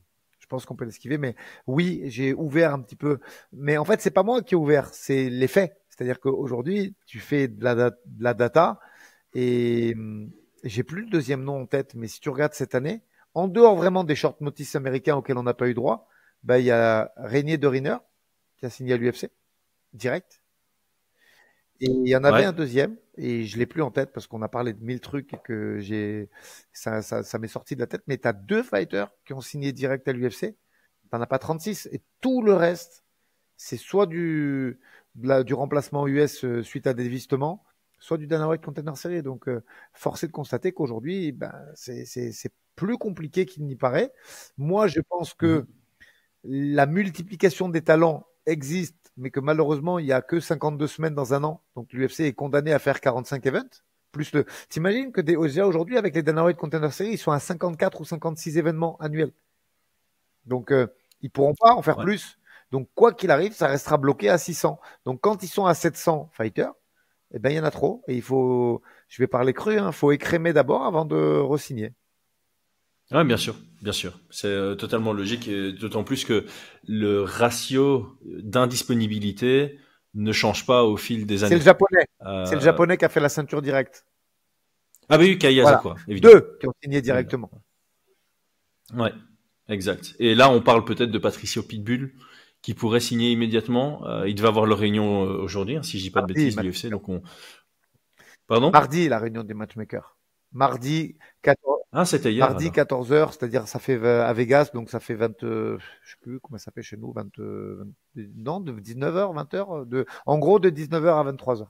Mais oui, j'ai ouvert un petit peu. Mais en fait, c'est pas moi qui ai ouvert, c'est les faits. C'est-à-dire qu'aujourd'hui, tu fais de la data, et j'ai plus le deuxième nom en tête, mais si tu regardes cette année, en dehors vraiment des short notices américains auxquels on n'a pas eu droit, il y a Régnier de Riner qui a signé à l'UFC direct. Et il y en avait un deuxième, et je l'ai plus en tête parce qu'on a parlé de 1000 trucs et que ça m'est sorti de la tête. Mais tu as 2 fighters qui ont signé direct à l'UFC. T'en as pas 36, et tout le reste, c'est soit du remplacement US suite à des dévistements, soit du Dana White Contender Series. Donc, force est de constater qu'aujourd'hui, c'est plus compliqué qu'il n'y paraît. Moi, je pense que la multiplication des talents existe, mais que malheureusement, il n'y a que 52 semaines dans un an. Donc, l'UFC est condamné à faire 45 events. T'imagines que déjà aujourd'hui, avec les Dana White Contender Series, ils sont à 54 ou 56 événements annuels. Donc, ils pourront pas en faire plus. Donc, quoi qu'il arrive, ça restera bloqué à 600. Donc, quand ils sont à 700 fighters, il y en a trop. Et je vais parler cru, faut écrémer d'abord avant de re-signer. Ouais, bien sûr. C'est totalement logique, et d'autant plus que le ratio d'indisponibilité ne change pas au fil des années. C'est le japonais. C'est le japonais qui a fait la ceinture directe. Ah oui, Kayaza, quoi. Évidemment. 2 qui ont signé directement. Ouais, exact. Et là, on parle peut-être de Patricio Pitbull qui pourrait signer immédiatement. Il devait avoir leur réunion aujourd'hui, si je dis pas de bêtises, l'UFC. Donc Pardon ? Mardi, la réunion des matchmakers. Mardi 14. C'était hier. Mardi 14h, c'est-à-dire ça fait à Vegas, donc ça fait 20, je sais plus comment ça fait chez nous, 20, non, de 19h, 20h, en gros de 19h à 23h,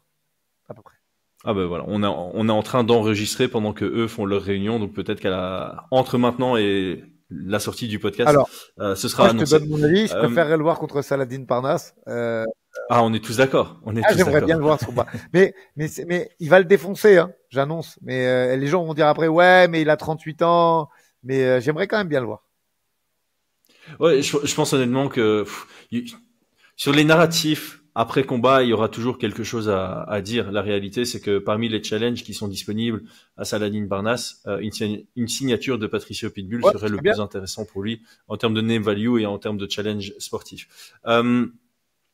à peu près. Ah ben voilà, on est en train d'enregistrer pendant que eux font leur réunion, donc peut-être entre maintenant et la sortie du podcast, alors, ce sera annoncé. Je te donne mon avis, je préférerais le voir contre Saladin Parnasse. On est tous d'accord. J'aimerais bien le voir ce combat. mais il va le défoncer, j'annonce. Mais les gens vont dire après, ouais, mais il a 38 ans. Mais j'aimerais quand même bien le voir. Ouais, je pense honnêtement que sur les narratifs après combat, il y aura toujours quelque chose à dire. La réalité, c'est que parmi les challenges qui sont disponibles à Saladin Parnasse, une signature de Patricio Pitbull serait le plus intéressant pour lui en termes de name value et en termes de challenge sportif.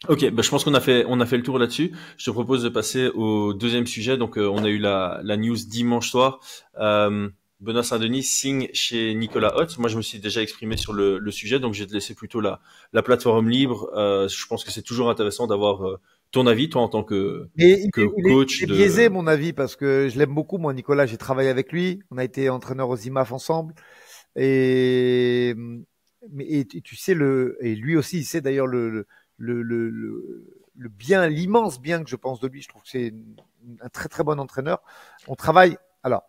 Ok, je pense qu'on a fait le tour là-dessus. Je te propose de passer au deuxième sujet. Donc, on a eu la news dimanche soir. Benoît Saint-Denis signe chez Nicolas Hott. Moi, je me suis déjà exprimé sur le sujet, donc je vais te laisser plutôt la plateforme libre. Je pense que c'est toujours intéressant d'avoir ton avis, toi, en tant que coach. Il est biaisé, mon avis, parce que je l'aime beaucoup, moi, Nicolas. J'ai travaillé avec lui. On a été entraîneur aux IMAF ensemble. Et tu sais, et lui aussi, il sait d'ailleurs le bien, l'immense bien que je pense de lui. Je trouve que c'est un très très bon entraîneur. On travaille. Alors,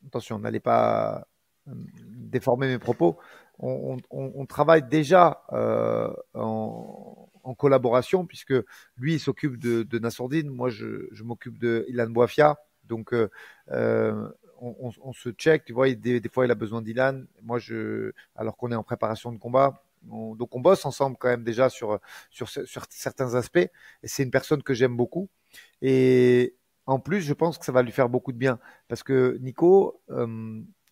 attention, n'allez pas déformer mes propos. On travaille déjà en collaboration, puisque lui il s'occupe de Nassourdine, moi je m'occupe de Ilan Boafia, donc on se check, tu vois, des fois il a besoin d'Ilan, moi alors qu'on est en préparation de combat, donc on bosse ensemble quand même déjà sur certains aspects, et c'est une personne que j'aime beaucoup, et en plus je pense que ça va lui faire beaucoup de bien, parce que Nico,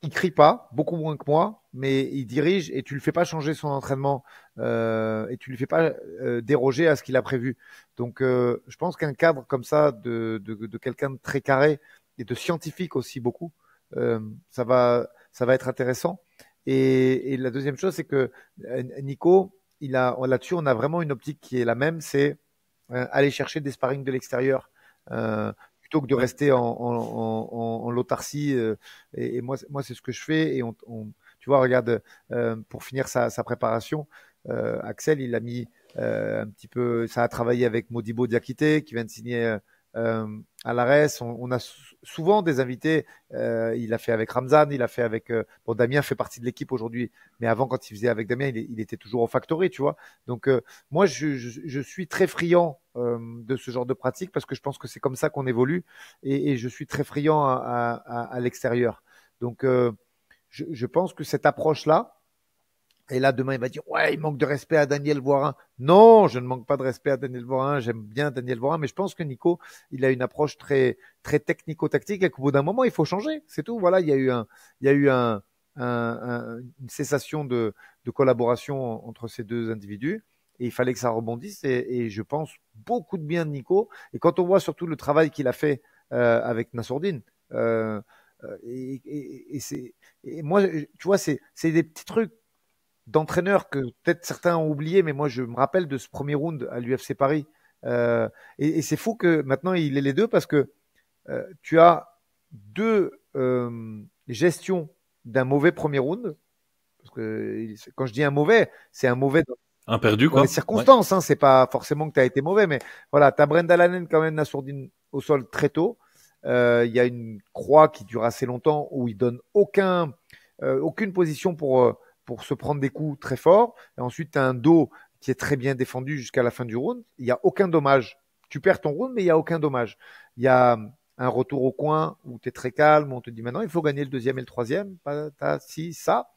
il crie pas, beaucoup moins que moi, mais il dirige et tu le fais pas changer son entraînement et tu lui fais pas déroger à ce qu'il a prévu. Donc je pense qu'un cadre comme ça de quelqu'un de très carré et de scientifique aussi beaucoup, ça va être intéressant. Et la deuxième chose, c'est que Nico, là-dessus, on a vraiment une optique qui est la même, c'est aller chercher des sparring de l'extérieur. Plutôt que de rester en l'autarcie. Et moi, c'est ce que je fais. Et tu vois, regarde, pour finir sa préparation, Axel, il a mis un petit peu, ça a travaillé avec Modibo Diakité, qui vient de signer à l'ARES. On a souvent des invités. Il a fait avec Ramzan, il a fait avec. Bon, Damien fait partie de l'équipe aujourd'hui, mais avant, quand il faisait avec Damien, il était toujours au Factory, tu vois. Donc, moi, je suis très friand de ce genre de pratique parce que je pense que c'est comme ça qu'on évolue et je suis très friand à l'extérieur. Donc, je pense que cette approche-là, et là, demain, il va dire, ouais, il manque de respect à Daniel Voirin. Non, je ne manque pas de respect à Daniel Voirin. J'aime bien Daniel Voirin, mais je pense que Nico, il a une approche très, très technico-tactique et qu'au bout d'un moment, il faut changer. C'est tout. Voilà, il y a eu une cessation de collaboration entre ces deux individus et il fallait que ça rebondisse et je pense beaucoup de bien de Nico. Et quand on voit surtout le travail qu'il a fait avec Nassourdine, et moi, tu vois, c'est des petits trucs d'entraîneurs que peut-être certains ont oublié, mais moi je me rappelle de ce premier round à l'UFC Paris. Et c'est fou que maintenant il ait les deux parce que tu as deux gestions d'un mauvais premier round. Parce que quand je dis un mauvais, c'est un mauvais un perdu, dans les circonstances. Ouais. Hein, c'est pas forcément que tu as été mauvais, mais voilà, tu as Brenda Lanen quand même Nassourdine au sol très tôt. Il y a une croix qui dure assez longtemps où il donne aucune position pour se prendre des coups très forts. Et ensuite, tu as un dos qui est très bien défendu jusqu'à la fin du round. Il n'y a aucun dommage. Tu perds ton round, mais il n'y a aucun dommage. Il y a un retour au coin où tu es très calme, où on te dit maintenant, il faut gagner le deuxième et le troisième. Ça.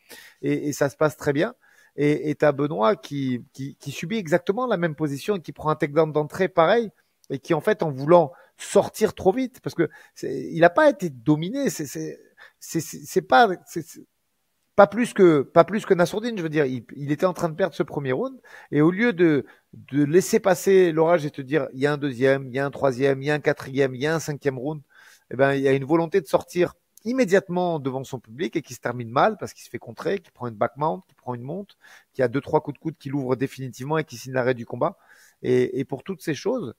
Et ça se passe très bien. Et tu as Benoît qui subit exactement la même position et qui prend un takedown d'entrée pareil et qui, en fait, en voulant sortir trop vite, parce que il n'a pas été dominé, c'est pas plus que Nassourdine, je veux dire, il était en train de perdre ce premier round et au lieu de laisser passer l'orage et te dire il y a un deuxième, il y a un troisième, il y a un quatrième, il y a un cinquième round, eh ben il y a une volonté de sortir immédiatement devant son public et qui se termine mal parce qu'il se fait contrer, qu'il prend une back mount, qu'il prend une monte, qu'il y a 2-3 coups de coude qui l'ouvrent définitivement et qui signe l'arrêt du combat. Et pour toutes ces choses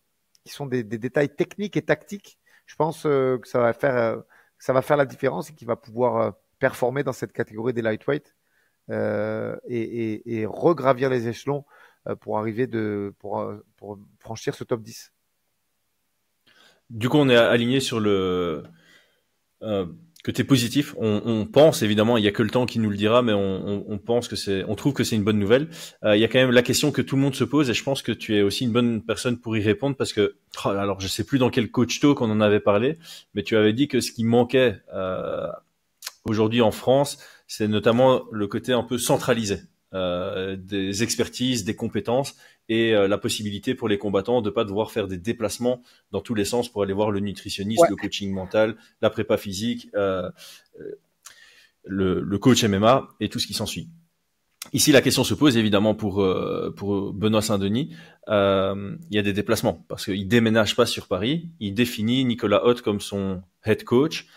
qui sont des détails techniques et tactiques, je pense que ça va faire la différence et qu'il va pouvoir performer dans cette catégorie des lightweight et regravir les échelons pour arriver pour franchir ce top 10. Du coup, on est aligné sur le que tu es positif. On pense évidemment, il y a que le temps qui nous le dira, mais on pense que on trouve que c'est une bonne nouvelle. Il y a quand même la question que tout le monde se pose et je pense que tu es aussi une bonne personne pour y répondre parce que alors je sais plus dans quel coach talk on en avait parlé, mais tu avais dit que ce qui manquait aujourd'hui en France, c'est notamment le côté un peu centralisé des expertises, des compétences et la possibilité pour les combattants de pas devoir faire des déplacements dans tous les sens pour aller voir le nutritionniste, le coaching mental, la prépa physique, le coach MMA et tout ce qui s'ensuit. Ici, la question se pose évidemment pour Benoît Saint-Denis. Il y a des déplacements parce qu'il déménage pas sur Paris. Il définit Nicolas Haute comme son head coach.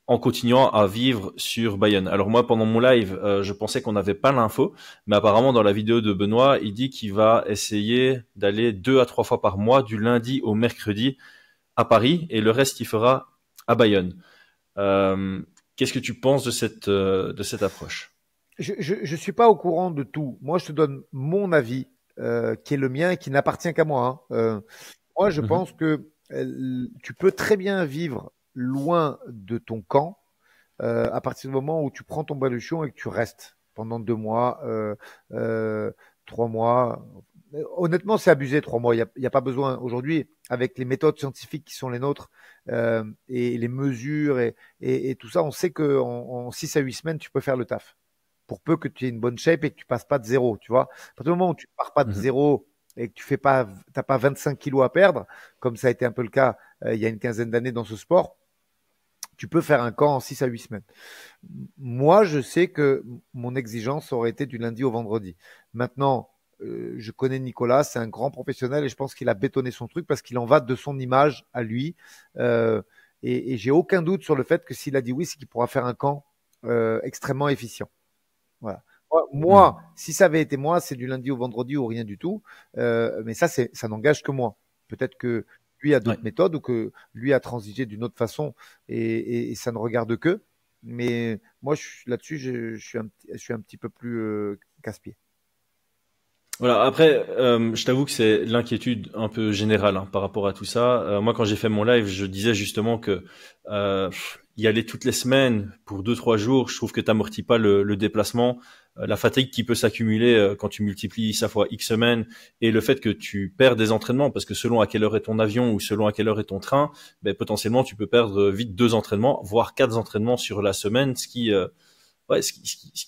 En continuant à vivre sur Bayonne. Alors moi, pendant mon live, je pensais qu'on n'avait pas l'info, mais apparemment dans la vidéo de Benoît, il dit qu'il va essayer d'aller 2 à 3 fois par mois, du lundi au mercredi, à Paris, et le reste, il fera à Bayonne. Qu'est-ce que tu penses de cette approche ? Je suis pas au courant de tout. Moi, je te donne mon avis, qui est le mien et qui n'appartient qu'à moi. Hein. Moi, je pense que tu peux très bien vivre loin de ton camp à partir du moment où tu prends ton baluchon et que tu restes pendant 2 mois, 3 mois. Honnêtement, c'est abusé 3 mois. Il y a pas besoin aujourd'hui avec les méthodes scientifiques qui sont les nôtres et les mesures et tout ça. On sait que en 6 à 8 semaines, tu peux faire le taf. Pour peu que tu aies une bonne shape et que tu passes pas de zéro, tu vois. À partir du moment où tu pars pas de zéro et que tu fais pas, t'as pas 25 kilos à perdre, comme ça a été un peu le cas il y a une quinzaine d'années dans ce sport, tu peux faire un camp en 6 à 8 semaines. Moi, je sais que mon exigence aurait été du lundi au vendredi. Maintenant, je connais Nicolas, c'est un grand professionnel et je pense qu'il a bétonné son truc parce qu'il en va de son image à lui. Et j'ai aucun doute sur le fait que s'il a dit oui, c'est qu'il pourra faire un camp extrêmement efficient. Voilà. Moi, si ça avait été moi, c'est du lundi au vendredi ou rien du tout. Mais ça n'engage que moi. Peut-être que lui a d'autres méthodes ou que lui a transigé d'une autre façon et ça ne regarde que. Mais moi, là-dessus, je suis un petit peu plus casse-pied. Voilà. Après, je t'avoue que c'est l'inquiétude un peu générale par rapport à tout ça. Moi, quand j'ai fait mon live, je disais justement que y aller toutes les semaines pour 2-3 jours, je trouve que t'amortis pas le déplacement, la fatigue qui peut s'accumuler quand tu multiplies ça fois X semaines et le fait que tu perds des entraînements parce que selon à quelle heure est ton avion ou selon à quelle heure est ton train, ben potentiellement tu peux perdre vite 2 entraînements, voire 4 entraînements sur la semaine, ce qui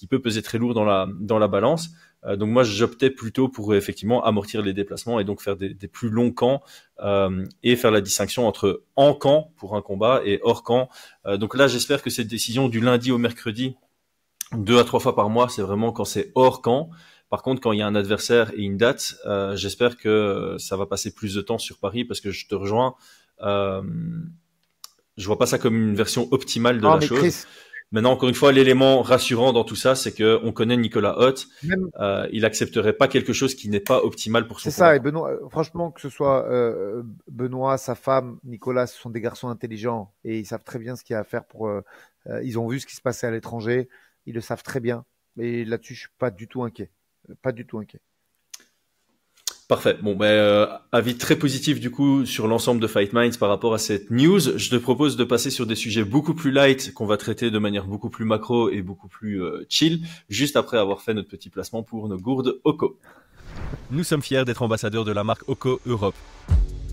peut peser très lourd dans la balance. Donc moi j'optais plutôt pour effectivement amortir les déplacements et donc faire des plus longs camps et faire la distinction entre en camp pour un combat et hors camp. Donc là j'espère que cette décision du lundi au mercredi 2 à 3 fois par mois, c'est vraiment quand c'est hors camp. Par contre, quand il y a un adversaire et une date, j'espère que ça va passer plus de temps sur Paris parce que je te rejoins. Je vois pas ça comme une version optimale de la chose. Chris... Maintenant, encore une fois, l'élément rassurant dans tout ça, c'est que on connaît Nicolas Hoth. Il accepterait pas quelque chose qui n'est pas optimal pour son combat. C'est ça. Et Benoît, franchement, que ce soit Benoît, sa femme, Nicolas, ce sont des garçons intelligents et ils savent très bien ce qu'il y a à faire pour. Ils ont vu ce qui se passait à l'étranger. Ils le savent très bien. Et là-dessus, je suis pas du tout inquiet. Pas du tout inquiet. Parfait. Bon, avis très positif du coup sur l'ensemble de Fight Minds par rapport à cette news. Je te propose de passer sur des sujets beaucoup plus light qu'on va traiter de manière beaucoup plus macro et beaucoup plus chill, juste après avoir fait notre petit placement pour nos gourdes Oko. Nous sommes fiers d'être ambassadeurs de la marque Oko Europe.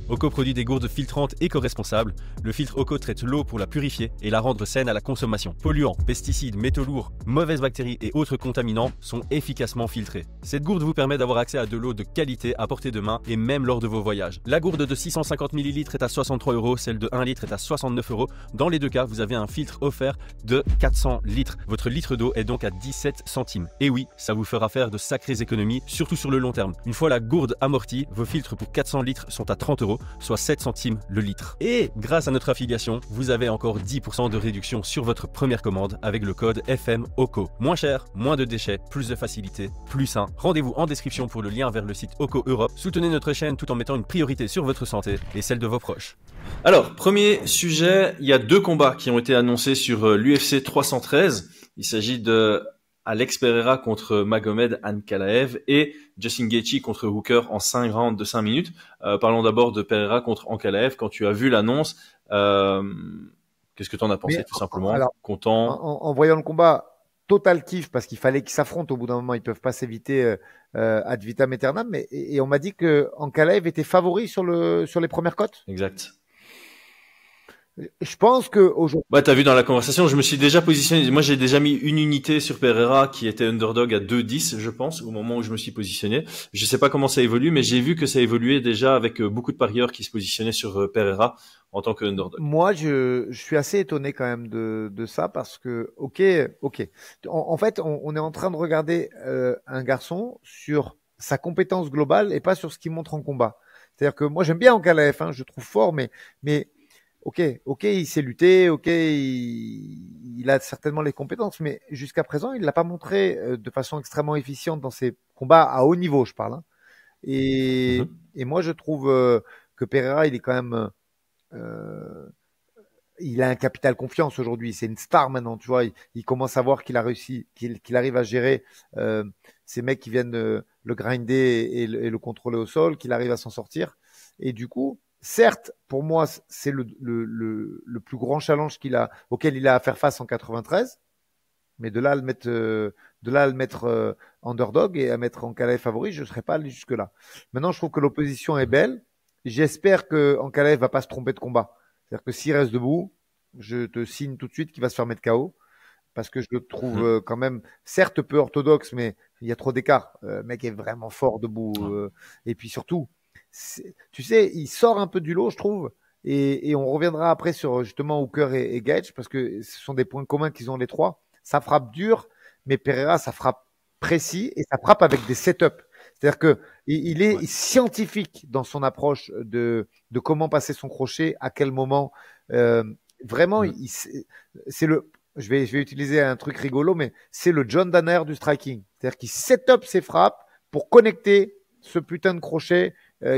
Oko produit des gourdes filtrantes éco-responsables. Le filtre Oko traite l'eau pour la purifier et la rendre saine à la consommation. Polluants, pesticides, métaux lourds, mauvaises bactéries et autres contaminants sont efficacement filtrés. Cette gourde vous permet d'avoir accès à de l'eau de qualité à portée de main et même lors de vos voyages. La gourde de 650 ml est à 63 €, celle de 1 litre est à 69 €. Dans les deux cas, vous avez un filtre offert de 400 litres. Votre litre d'eau est donc à 17 centimes. Et oui, ça vous fera faire de sacrées économies, surtout sur le long terme. Une fois la gourde amortie, vos filtres pour 400 litres sont à 30 €. Soit 7 centimes le litre. Et grâce à notre affiliation, vous avez encore 10% de réduction sur votre première commande avec le code FMOCO. Moins cher, moins de déchets, plus de facilité, plus sain. Rendez-vous en description pour le lien vers le site Oko Europe. Soutenez notre chaîne tout en mettant une priorité sur votre santé et celle de vos proches. Alors, premier sujet, il y a 2 combats qui ont été annoncés sur l'UFC 313. Il s'agit de Alex Pereira contre Magomed Ankalaev et Justin Gaethje contre Hooker en 5 rounds de 5 minutes. Parlons d'abord de Pereira contre Ankalaev. Quand tu as vu l'annonce, qu'est-ce que tu en as pensé tout simplement? Alors, content en voyant le combat, total kiff parce qu'il fallait qu'ils s'affrontent au bout d'un moment. Ils peuvent pas s'éviter ad vitam aeternam. Et on m'a dit que Ankalaev était favori sur les premières cotes. Exact. Je pense que aujourd'hui. Bah, t'as vu dans la conversation, je me suis déjà positionné. Moi, j'ai déjà mis une unité sur Pereira qui était underdog à 2,10, je pense, au moment où je me suis positionné. Je sais pas comment ça évolue, mais j'ai vu que ça évoluait déjà avec beaucoup de parieurs qui se positionnaient sur Pereira en tant que underdog. Moi, je suis assez étonné quand même de ça parce que, ok. En fait, on est en train de regarder un garçon sur sa compétence globale et pas sur ce qu'il montre en combat. C'est-à-dire que moi, j'aime bien Ankalaev, je trouve fort, mais Ok, il sait lutter, il a certainement les compétences, mais jusqu'à présent, il l'a pas montré de façon extrêmement efficiente dans ses combats à haut niveau, je parle. Et moi, je trouve que Pereira, il est quand même, il a un capital confiance aujourd'hui. C'est une star maintenant, tu vois. Il commence à voir qu'il a réussi, qu'il arrive à gérer ces mecs qui viennent le grinder et le contrôler au sol, qu'il arrive à s'en sortir. Et du coup, certes, pour moi, c'est le plus grand challenge auquel il a à faire face en 93. Mais de là à le mettre underdog et à mettre Ankalaev favori, je ne serais pas allé jusque-là. Maintenant, je trouve que l'opposition est belle. J'espère que Ankalaev va pas se tromper de combat. C'est-à-dire que s'il reste debout, je te signe tout de suite qu'il va se faire mettre KO. Parce que je le trouve quand même, certes peu orthodoxe, mais il y a trop d'écart. Le mec est vraiment fort debout. Et puis surtout, tu sais, il sort un peu du lot, je trouve. Et on reviendra après sur justement Hooker et Gaethje, parce que ce sont des points communs qu'ils ont les trois. Ça frappe dur, mais Pereira, ça frappe précis et ça frappe avec des setups. C'est-à-dire que il est scientifique dans son approche de comment passer son crochet, à quel moment. Vraiment, c'est le. Je vais utiliser un truc rigolo, mais c'est le John Danner du striking. C'est-à-dire qu'il set-up ses frappes pour connecter ce putain de crochet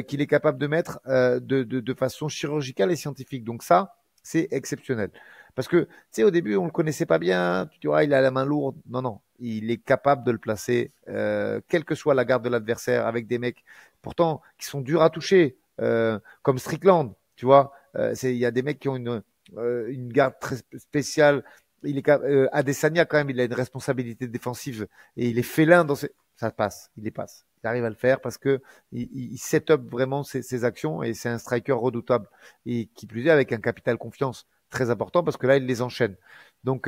qu'il est capable de mettre de façon chirurgicale et scientifique. Donc ça, c'est exceptionnel. Parce que, tu sais, au début, on le connaissait pas bien. Tu vois, il a la main lourde. Non, il est capable de le placer, quelle que soit la garde de l'adversaire, avec des mecs, pourtant, qui sont durs à toucher, comme Strickland. Tu vois, il y a des mecs qui ont une garde très spéciale. Adesanya, quand même, il a une responsabilité défensive et il est félin ça passe, il les passe. Il arrive à le faire parce que il set up vraiment ses actions et c'est un striker redoutable et qui plus est avec un capital confiance très important parce que là, il les enchaîne. Donc,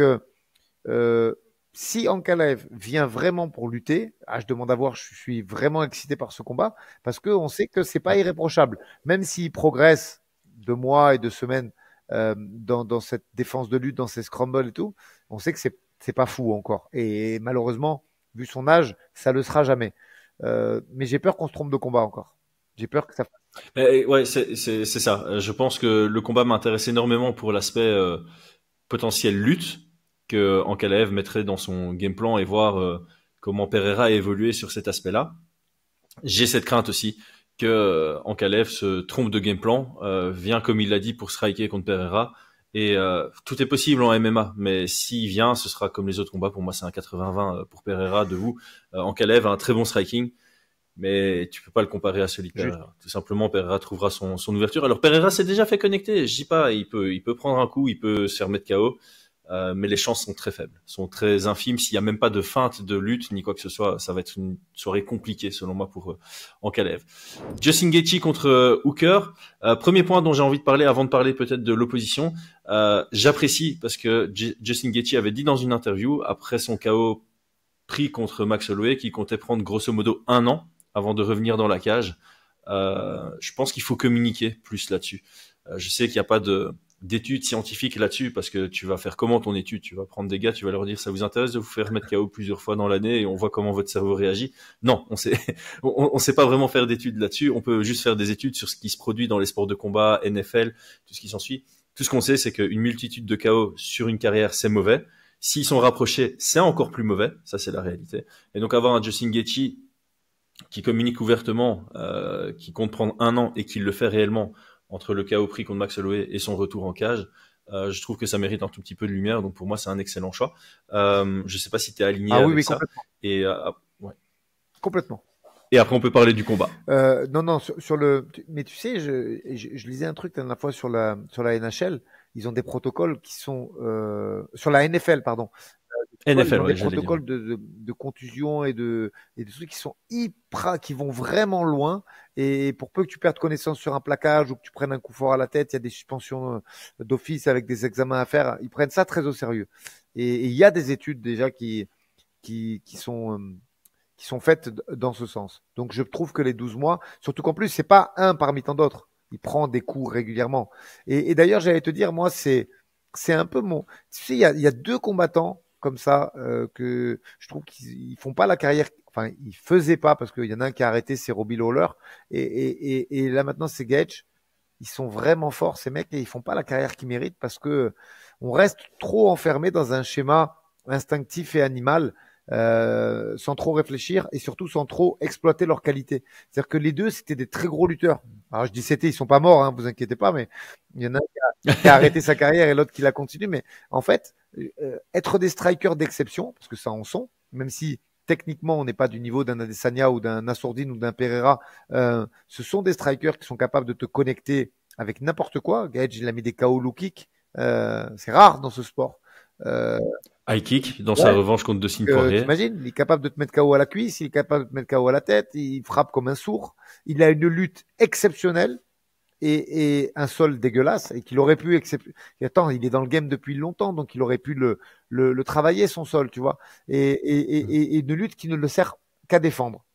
si Ankalaev vient vraiment pour lutter, je demande à voir, je suis vraiment excité par ce combat parce qu'on sait que c'est pas irréprochable. Même s'il progresse de mois et de semaines dans cette défense de lutte, dans ces scrambles et tout, on sait que c'est pas fou encore. Et malheureusement, vu son âge, ça le sera jamais. Mais j'ai peur qu'on se trompe de combat encore. J'ai peur que ça. Ouais, c'est ça. Je pense que le combat m'intéresse énormément pour l'aspect potentiel lutte que Ankalaev mettrait dans son game plan et voir comment Pereira a évolué sur cet aspect-là. J'ai cette crainte aussi que Ankalaev se trompe de game plan, vient comme il l'a dit pour striker contre Pereira. Et tout est possible en MMA, mais s'il vient, ce sera comme les autres combats. Pour moi, c'est un 80-20 pour Pereira debout. Ankalaev a un très bon striking, mais tu peux pas le comparer à celui de Pereira. Tout simplement, Pereira trouvera son ouverture. Alors Pereira s'est déjà fait connecter. Je dis pas, il peut prendre un coup, il peut se faire mettre KO. Mais les chances sont très faibles, sont très infimes. S'il y a même pas de feinte de lutte ni quoi que ce soit, ça va être une soirée compliquée selon moi pour Ankalaev. Justin Gaethje contre Hooker. Premier point dont j'ai envie de parler avant de parler peut-être de l'opposition. J'apprécie parce que Justin Gaethje avait dit dans une interview après son KO pris contre Max Holloway qu'il comptait prendre grosso modo 1 an avant de revenir dans la cage. Je pense qu'il faut communiquer plus là-dessus. Je sais qu'il n'y a pas d'études scientifiques là-dessus parce que tu vas faire comment ton étude? Tu vas prendre des gars, tu vas leur dire ça vous intéresse de vous faire mettre KO plusieurs fois dans l'année et on voit comment votre cerveau réagit. Non, on sait pas vraiment faire d'études là-dessus. On peut juste faire des études sur ce qui se produit dans les sports de combat, NFL, tout ce qui s'ensuit. Tout ce qu'on sait, c'est qu'une multitude de KO sur une carrière, c'est mauvais. S'ils sont rapprochés, c'est encore plus mauvais. Ça, c'est la réalité. Et donc avoir un Justin Gaethje qui communique ouvertement, qui compte prendre 1 an et qui le fait réellement entre le KO pris contre Max Holloway et son retour en cage, je trouve que ça mérite un tout petit peu de lumière. Donc pour moi, c'est un excellent choix. Je sais pas si tu es aligné avec ça. Complètement. Et ouais. Complètement. Et après, on peut parler du combat. Non, mais tu sais, je lisais un truc la dernière fois sur la NHL. Ils ont des protocoles qui sont sur la NFL, pardon. NFL, ils ont ouais, des protocoles de contusion et des trucs qui sont qui vont vraiment loin. Et pour peu que tu perdes connaissance sur un plaquage ou que tu prennes un coup fort à la tête, il y a des suspensions d'office avec des examens à faire. Ils prennent ça très au sérieux. Et il y a des études déjà qui sont faites dans ce sens. Donc je trouve que les 12 mois, surtout qu'en plus, c'est pas un parmi tant d'autres. Il prend des coups régulièrement. Et d'ailleurs, j'allais te dire, moi, c'est un peu mon. Tu sais, il y a 2 combattants comme ça que je trouve qu'ils font pas la carrière. Enfin, ils faisaient pas parce qu'il y en a un qui a arrêté, c'est Robbie Lawler. Et là maintenant, c'est Gaethje. Ils sont vraiment forts ces mecs et ils font pas la carrière qu'ils méritent parce que on reste trop enfermé dans un schéma instinctif et animal. Sans trop réfléchir et surtout sans trop exploiter leurs qualités. C'est-à-dire que les deux, c'était des très gros lutteurs. Alors je dis c'était, ils sont pas morts, hein, vous inquiétez pas, mais il y en a un qui a arrêté sa carrière et l'autre qui l'a continué. Mais en fait, être des strikers d'exception, parce que ça en sont, même si techniquement on n'est pas du niveau d'un Adesanya ou d'un Nassourdine ou d'un Pereira, ce sont des strikers qui sont capables de te connecter avec n'importe quoi. Gaethje, il a mis des KO low kick. C'est rare dans ce sport. High kick dans sa revanche contre Dustin Poirier. T'imagines, il est capable de te mettre KO à la cuisse, il est capable de te mettre KO à la tête, il frappe comme un sourd. Il a une lutte exceptionnelle et un sol dégueulasse et qu'il aurait pu Attends, il est dans le game depuis longtemps, donc il aurait pu le travailler son sol, tu vois. Et une lutte qui ne le sert qu'à défendre.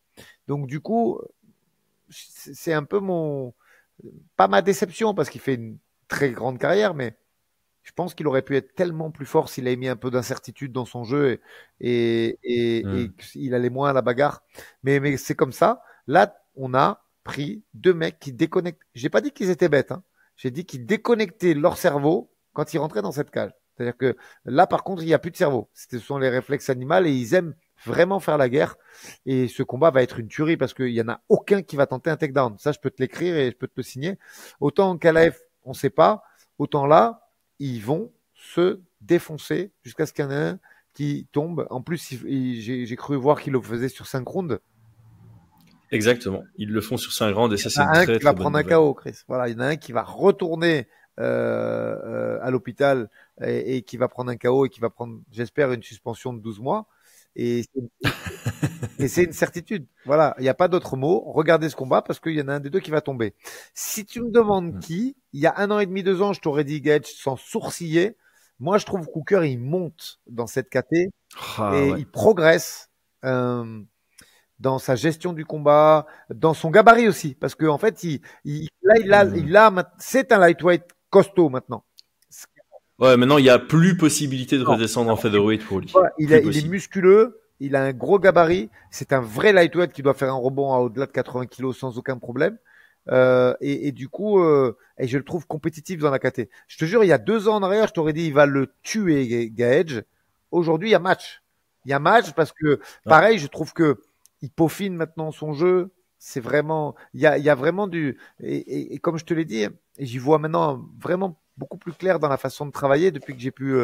Donc du coup, c'est un peu pas ma déception parce qu'il fait une très grande carrière, mais je pense qu'il aurait pu être tellement plus fort s'il avait mis un peu d'incertitude dans son jeu et il allait moins à la bagarre. Mais c'est comme ça. Là, on a pris deux mecs qui déconnectent. J'ai pas dit qu'ils étaient bêtes. Hein. J'ai dit qu'ils déconnectaient leur cerveau quand ils rentraient dans cette cage. C'est-à-dire que là, par contre, il n'y a plus de cerveau. Ce sont les réflexes animaux et ils aiment vraiment faire la guerre. Et ce combat va être une tuerie parce qu'il y en a aucun qui va tenter un takedown. Ça, je peux te l'écrire et je peux te le signer. Autant en KLF, on sait pas. Autant là, ils vont se défoncer jusqu'à ce qu'il y en ait un qui tombe. En plus, j'ai cru voir qu'ils le faisaient sur 5 rounds. Exactement. Ils le font sur 5 rounds et ça, c'est une très, très, qui va très prendre bonne un KO, Chris. Voilà, il y en a un qui va retourner à l'hôpital et qui va prendre un KO et qui va prendre, j'espère, une suspension de 12 mois. Et c'est une certitude. Voilà, il n'y a pas d'autre mot. Regardez ce combat parce qu'il y en a un des deux qui va tomber. Si tu me demandes qui, il y a 1 an et demi, 2 ans, je t'aurais dit Gaethje sans sourciller. Moi, je trouve qu'Hooker, il monte dans cette KT et il progresse dans sa gestion du combat, dans son gabarit aussi, parce que en fait, c'est un lightweight costaud maintenant. Ouais, maintenant, il n'y a plus possibilité de redescendre en featherweight pour lui. Ouais, il est musculeux, il a un gros gabarit, c'est un vrai lightweight qui doit faire un rebond à au-delà de 80 kilos sans aucun problème. Et du coup, et je le trouve compétitif dans la KT. Je te jure, il y a 2 ans en arrière, je t'aurais dit, il va le tuer, Gaethje. Aujourd'hui, il y a match. Il y a match parce que, pareil, je trouve que il peaufine maintenant son jeu. C'est vraiment, il y a vraiment et comme je te l'ai dit, et j'y vois maintenant vraiment beaucoup plus clair dans la façon de travailler depuis que j'ai pu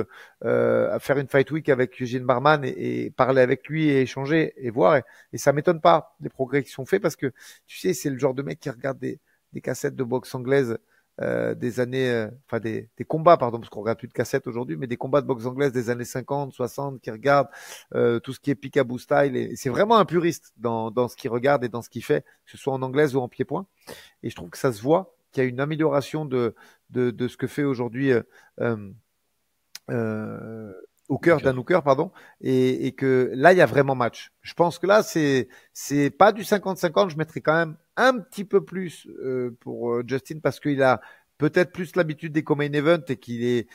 faire une fight week avec Eugene Barman et parler avec lui et échanger et voir. Et ça m'étonne pas les progrès qui sont faits parce que tu sais, c'est le genre de mec qui regarde des cassettes de boxe anglaise des années, enfin des combats, pardon, parce qu'on regarde plus de cassettes aujourd'hui, mais des combats de boxe anglaise des années 50, 60, qui regarde tout ce qui est peekaboo style. Et c'est vraiment un puriste dans ce qu'il regarde et dans ce qu'il fait, que ce soit en anglaise ou en pied-point. Et je trouve que ça se voit qu'il y a une amélioration de ce que fait aujourd'hui Hooker, Dan Hooker, pardon, et que là, il y a vraiment match. Je pense que là, c'est pas du 50-50, je mettrais quand même un petit peu plus pour Justin parce qu'il a peut-être plus l'habitude des co-main event et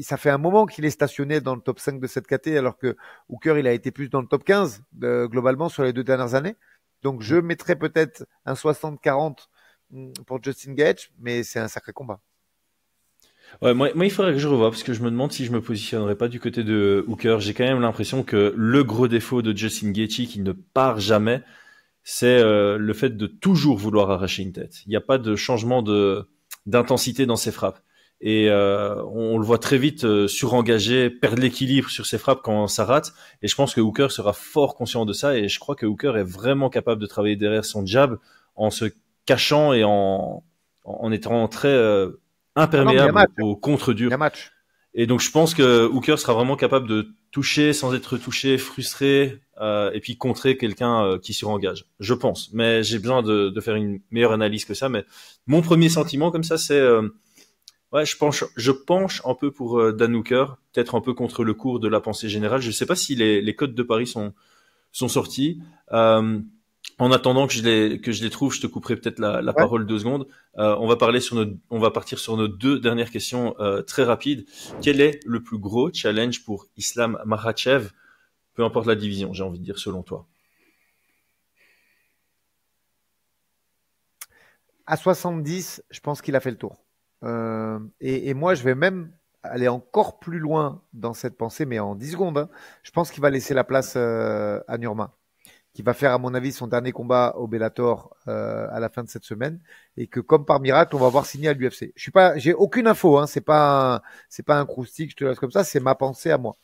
ça fait un moment qu'il est stationné dans le top 5 de cette KT alors que Hooker, il a été plus dans le top 15 globalement sur les 2 dernières années. Donc, je mettrais peut-être un 60-40 pour Justin Gaethje, mais c'est un sacré combat. Ouais, moi, il faudrait que je revoie parce que je me demande si je me positionnerais pas du côté de Hooker. J'ai quand même l'impression que le gros défaut de Justin Gaethje, qui ne part jamais, c'est le fait de toujours vouloir arracher une tête. Il n'y a pas de changement d'intensité dans ses frappes. Et on le voit très vite surengagé, perdre l'équilibre sur ses frappes quand ça rate. Et je pense que Hooker sera fort conscient de ça. Et je crois que Hooker est vraiment capable de travailler derrière son jab en se cachant et en étant très imperméable au contre-dur. Et donc je pense que Hooker sera vraiment capable de toucher sans être touché, frustré, et puis contrer quelqu'un qui surengage. Je pense. Mais j'ai besoin de faire une meilleure analyse que ça. Mais mon premier sentiment comme ça, c'est ouais, je penche un peu pour Dan Hooker, peut-être un peu contre le cours de la pensée générale. Je ne sais pas si les codes de Paris sont sortis. En attendant que je les trouve, je te couperai peut-être la parole 2 secondes. On va partir sur nos 2 dernières questions très rapides. Quel est le plus gros challenge pour Islam Makhachev, peu importe la division, j'ai envie de dire, selon toi? À 70, je pense qu'il a fait le tour. Et moi, je vais même aller encore plus loin dans cette pensée, mais en 10 secondes. Hein. Je pense qu'il va laisser la place à Nurma, qui va faire, à mon avis, son dernier combat au Bellator à la fin de cette semaine, et que, comme par miracle, on va voir signer à l'UFC. J'ai aucune info, hein, c'est pas un croustique, je te laisse comme ça, c'est ma pensée à moi.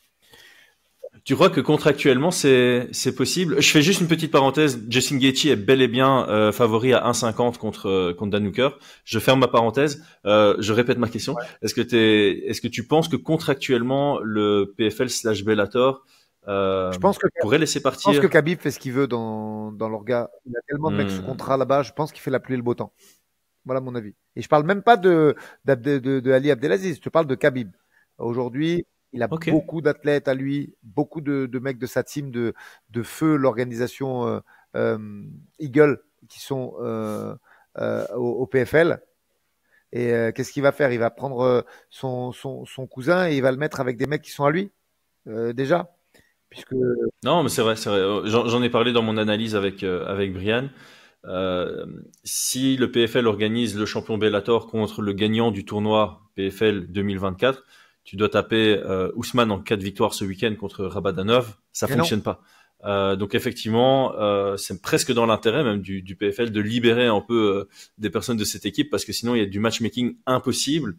Tu crois que contractuellement c'est possible? Je fais juste une petite parenthèse. Justin Gaethje est bel et bien favori à 1,50 contre Dan Hooker. Je ferme ma parenthèse. Je répète ma question. Ouais. Est-ce que tu penses que contractuellement le PFL / Bellator Je pense que pourrait laisser Je pense partir? que Khabib fait ce qu'il veut dans l'orga. Il a tellement de mecs sous contrat là-bas, je pense qu'il fait la pluie et le beau temps. Voilà mon avis. Et je parle même pas de Ali Abdelaziz, je te parle de Khabib. Aujourd'hui, il a Ok. beaucoup d'athlètes à lui, beaucoup de mecs de sa team de feu, l'organisation Eagle, qui sont au PFL. Et qu'est-ce qu'il va faire? Il va prendre son cousin et il va le mettre avec des mecs qui sont à lui, déjà. Puisque Non, mais c'est vrai, c'est vrai. J'en ai parlé dans mon analyse avec Brian. Si le PFL organise le champion Bellator contre le gagnant du tournoi PFL 2024, tu dois taper Ousmane en 4 victoires ce week-end contre Rabadanov. Ça Mais fonctionne pas. Donc effectivement, c'est presque dans l'intérêt même du PFL de libérer un peu des personnes de cette équipe parce que sinon il y a du matchmaking impossible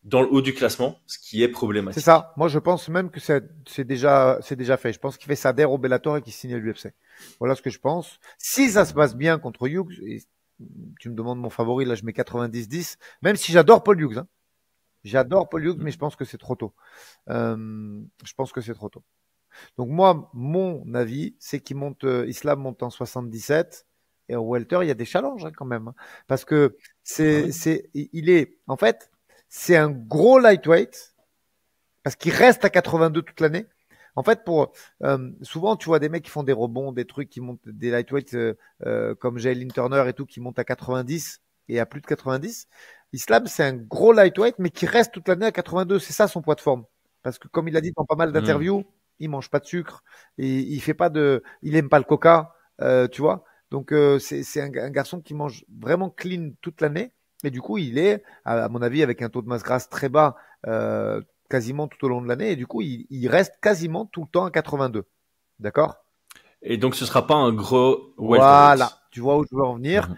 dans le haut du classement, ce qui est c'est problématique. ça. Moi, je pense même que c'est déjà fait. Je pense qu'il fait sa DER au Bellator et qu'il signe à l'UFC. Voilà ce que je pense. Si ça se passe bien contre Hughes, et tu me demandes mon favori, là, je mets 90-10, même si j'adore Paul Hughes, hein. J'adore Paul Hughes, mais je pense que c'est trop tôt. Je pense que c'est trop tôt. Donc moi, mon avis, c'est qu'il monte, Islam monte en 77 et au welter, il y a des challenges hein, quand même, hein. Parce que en fait, c'est un gros lightweight parce qu'il reste à 82 toute l'année. En fait, souvent, tu vois des mecs qui font des rebonds, des trucs qui montent des lightweights comme Jalen Turner et tout, qui montent à 90 et à plus de 90. Islam, c'est un gros lightweight, mais qui reste toute l'année à 82. C'est ça son poids de forme. Parce que comme il a dit dans pas mal d'interviews, il mange pas de sucre, et il aime pas le coca, tu vois. Donc c'est un garçon qui mange vraiment clean toute l'année. Et du coup, il est, à mon avis, avec un taux de masse grasse très bas, quasiment tout au long de l'année. Et du coup, il reste quasiment tout le temps à 82. D'accord? Et donc ce sera pas un gros welterweight. Voilà. Tu vois où je veux en venir.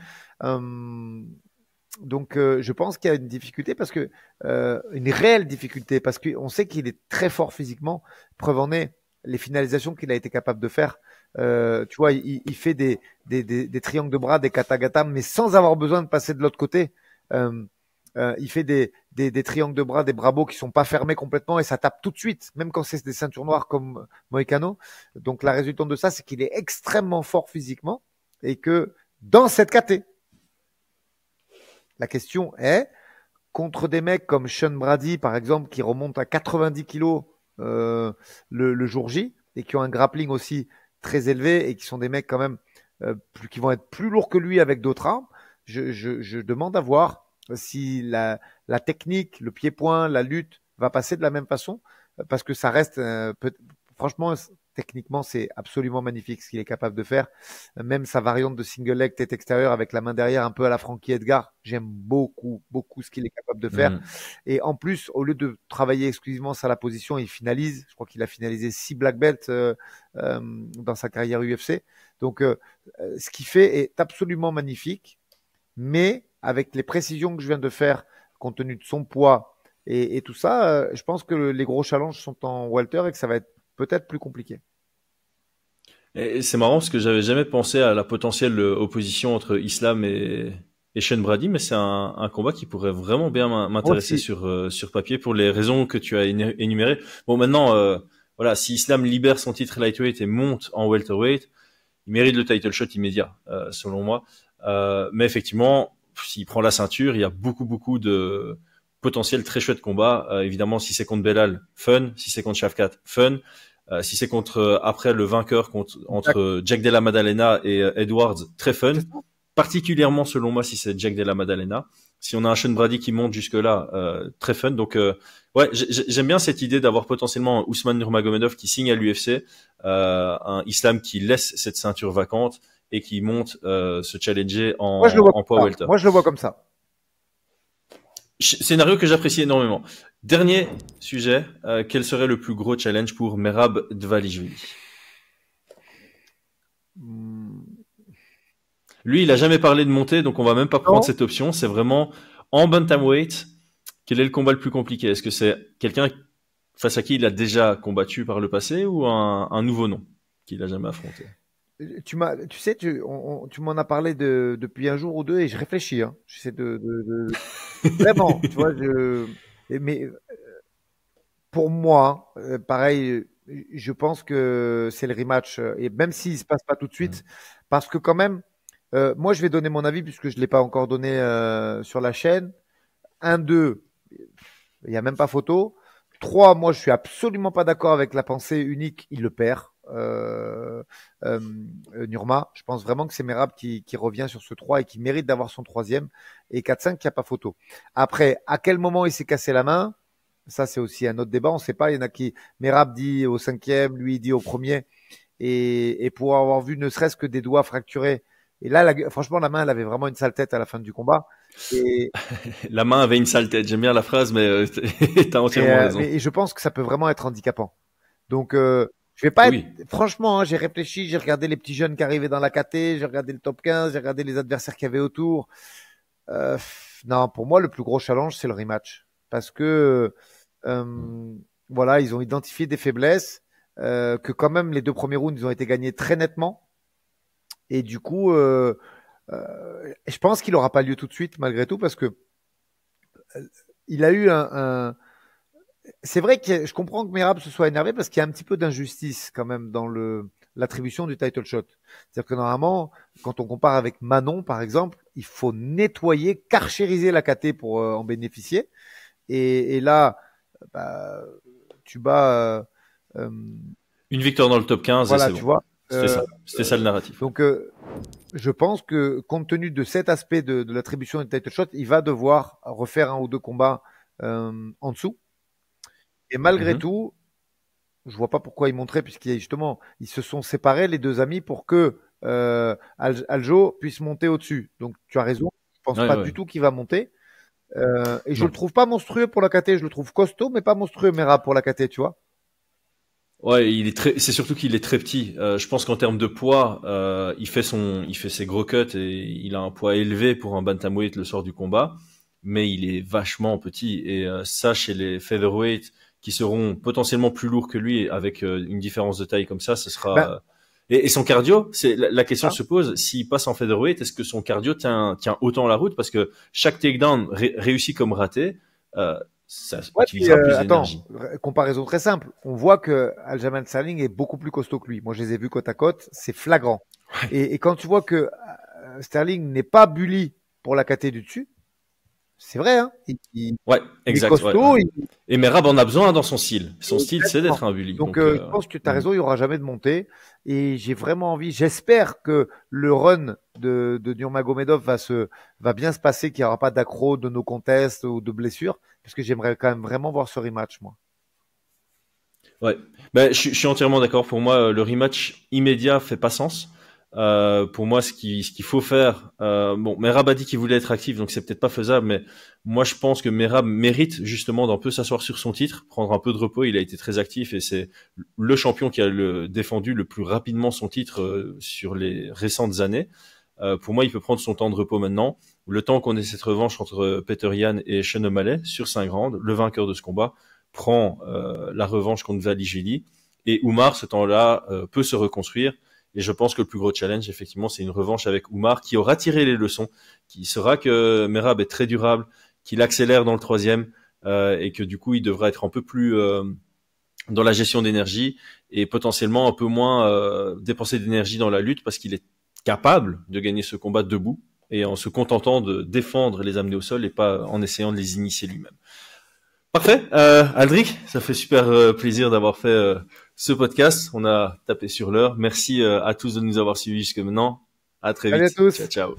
Donc, je pense qu'il y a une difficulté une réelle difficulté, parce qu'on sait qu'il est très fort physiquement. Preuve en est, les finalisations qu'il a été capable de faire. Tu vois, il fait des triangles de bras, des katagata, mais sans avoir besoin de passer de l'autre côté. Il fait des triangles de bras, des brabos qui sont pas fermés complètement et ça tape tout de suite, même quand c'est des ceintures noires comme Moïcano. Donc, la résultante de ça, c'est qu'il est extrêmement fort physiquement et que dans cette caté, la question est, contre des mecs comme Sean Brady, par exemple, qui remontent à 90 kilos le jour J et qui ont un grappling aussi très élevé et qui sont des mecs quand même qui vont être plus lourds que lui avec d'autres armes, je demande à voir si la technique, le pied-point, la lutte va passer de la même façon, parce que ça reste, franchement, techniquement, c'est absolument magnifique ce qu'il est capable de faire. Même sa variante de single leg tête extérieure avec la main derrière, un peu à la Frankie Edgar, j'aime beaucoup, beaucoup ce qu'il est capable de faire. Et en plus, au lieu de travailler exclusivement sur la position, il finalise. Je crois qu'il a finalisé 6 black belts dans sa carrière UFC. Donc, ce qu'il fait est absolument magnifique, mais avec les précisions que je viens de faire, compte tenu de son poids et tout ça, je pense que les gros challenges sont en welter et que ça va être peut-être plus compliqué. Et c'est marrant parce que j'avais jamais pensé à la potentielle opposition entre Islam et Sean Brady, mais c'est un combat qui pourrait vraiment bien m'intéresser sur papier pour les raisons que tu as énumérées. Bon, maintenant, voilà, si Islam libère son titre lightweight et monte en welterweight, il mérite le title shot immédiat, selon moi. Mais effectivement, s'il prend la ceinture, il y a beaucoup de potentiel très chouette combat. Évidemment, si c'est contre Belal, fun. Si c'est contre Shavkat, fun. Si c'est après le vainqueur entre Jack Della Maddalena et Edwards, très fun. Particulièrement selon moi si c'est Jack Della Maddalena. Si on a un Sean Brady qui monte jusque-là, très fun. Donc ouais, j'aime bien cette idée d'avoir potentiellement un Ousmane Nurmagomedov qui signe à l'UFC, un Islam qui laisse cette ceinture vacante et qui monte se challenger en poids welter. Moi, je le vois comme ça. Scénario que j'apprécie énormément. Dernier sujet, quel serait le plus gros challenge pour Merab Dvalishvili? Lui, il a jamais parlé de monter, donc on va même pas prendre cette option. C'est vraiment en bantamweight. Quel est le combat le plus compliqué? Est-ce que c'est quelqu'un face à qui il a déjà combattu par le passé ou un nouveau nom qu'il a jamais affronté? Tu m'en as parlé depuis un jour ou deux et je réfléchis, hein. J'essaie vraiment, tu vois, mais pour moi, pareil, je pense que c'est le rematch et même s'il se passe pas tout de suite, parce que quand même, moi je vais donner mon avis puisque je l'ai pas encore donné sur la chaîne. 1-2, il y a même pas photo. 3, moi je suis absolument pas d'accord avec la pensée unique, il le perd. Nurma, je pense vraiment que c'est Merab qui revient sur ce 3 et qui mérite d'avoir son 3e. Et 4-5, il n'y a pas photo. Après, à quel moment il s'est cassé la main? Ça, c'est aussi un autre débat. On ne sait pas. Il y en a qui, Merab dit au 5e, lui il dit au 1er. Et pour avoir vu ne serait-ce que des doigts fracturés. Et là, franchement, la main, elle avait vraiment une sale tête à la fin du combat. Et la main avait une sale tête. J'aime bien la phrase, mais t'as entièrement raison. Et je pense que ça peut vraiment être handicapant. Donc, je vais pas être, franchement, hein, j'ai réfléchi, j'ai regardé les petits jeunes qui arrivaient dans la KT, j'ai regardé le top 15, j'ai regardé les adversaires qu'il y avait autour. Non, pour moi, le plus gros challenge, c'est le rematch. Parce que, voilà, ils ont identifié des faiblesses, que quand même, les 2 premiers rounds, ils ont été gagnés très nettement. Et du coup, je pense qu'il n'aura pas lieu tout de suite, malgré tout, parce que il a eu c'est vrai que je comprends que Merab se soit énervé parce qu'il y a un petit peu d'injustice quand même dans l'attribution du title shot. C'est-à-dire que normalement, quand on compare avec Manon, par exemple, il faut nettoyer, karchériser la KT pour en bénéficier. Et là, bah, tu bats une victoire dans le top 15, voilà, et c'est tu bon. vois. C'était ça le narratif. Donc, je pense que compte tenu de cet aspect de l'attribution du title shot, il va devoir refaire 1 ou 2 combats en dessous. Et malgré tout, je vois pas pourquoi ils montraient, puisqu'ils justement, ils se sont séparés, les 2 amis, pour que Aljo puisse monter au-dessus. Donc tu as raison, je pense pas du tout qu'il va monter. Et je le trouve pas monstrueux pour la KT, je le trouve costaud, mais pas monstrueux, Merab, pour la KT, tu vois. Ouais, c'est surtout qu'il est très petit. Je pense qu'en termes de poids, il fait ses gros cuts et il a un poids élevé pour un bantamweight le soir du combat, mais il est vachement petit. Et ça, chez les featherweight qui seront potentiellement plus lourds que lui, avec une différence de taille comme ça, ce sera. Et son cardio, c'est la question se pose. S'il passe en featherweight, est-ce que son cardio tient autant la route? Parce que chaque takedown réussi comme raté, ça utilisera plus d'énergie. Comparaison très simple. On voit que Aljamain Sterling est beaucoup plus costaud que lui. Moi, je les ai vus côte à côte. C'est flagrant. Et quand tu vois que Sterling n'est pas bully pour la KT du dessus, c'est vrai, hein. Exact. Il est costaud. Et Merab en a besoin dans son style. Son style, c'est d'être un bully. Donc je pense que tu as raison, il n'y aura jamais de montée. Et j'ai vraiment envie, j'espère que le run de Nurmagomedov va bien se passer, qu'il n'y aura pas d'accro, de no contest ou de blessures, parce que j'aimerais quand même vraiment voir ce rematch, moi. Ouais, je suis entièrement d'accord. Pour moi, le rematch immédiat fait pas sens. Pour moi, ce qu'il faut faire, Merab a dit qu'il voulait être actif, donc c'est peut-être pas faisable, mais moi je pense que Merab mérite justement d'un peu s'asseoir sur son titre, prendre un peu de repos. Il a été très actif et c'est le champion qui a défendu le plus rapidement son titre sur les récentes années. Pour moi, il peut prendre son temps de repos maintenant, le temps qu'on ait cette revanche entre Petr Yan et Sean O'Malley sur 5 rounds. Le vainqueur de ce combat prend la revanche contre Valishvili et Umar, ce temps-là, peut se reconstruire. Et je pense que le plus gros challenge, effectivement, c'est une revanche avec Umar qui aura tiré les leçons, qui saura que Merab est très durable, qu'il accélère dans le 3e et que du coup, il devra être un peu plus dans la gestion d'énergie et potentiellement un peu moins dépenser d'énergie dans la lutte parce qu'il est capable de gagner ce combat debout et en se contentant de défendre et les amener au sol et pas en essayant de les initier lui-même. Parfait. Aldric, ça fait super plaisir d'avoir fait ce podcast. On a tapé sur l'heure. Merci à tous de nous avoir suivis jusque maintenant. À très vite. Salut à tous. Ciao, ciao.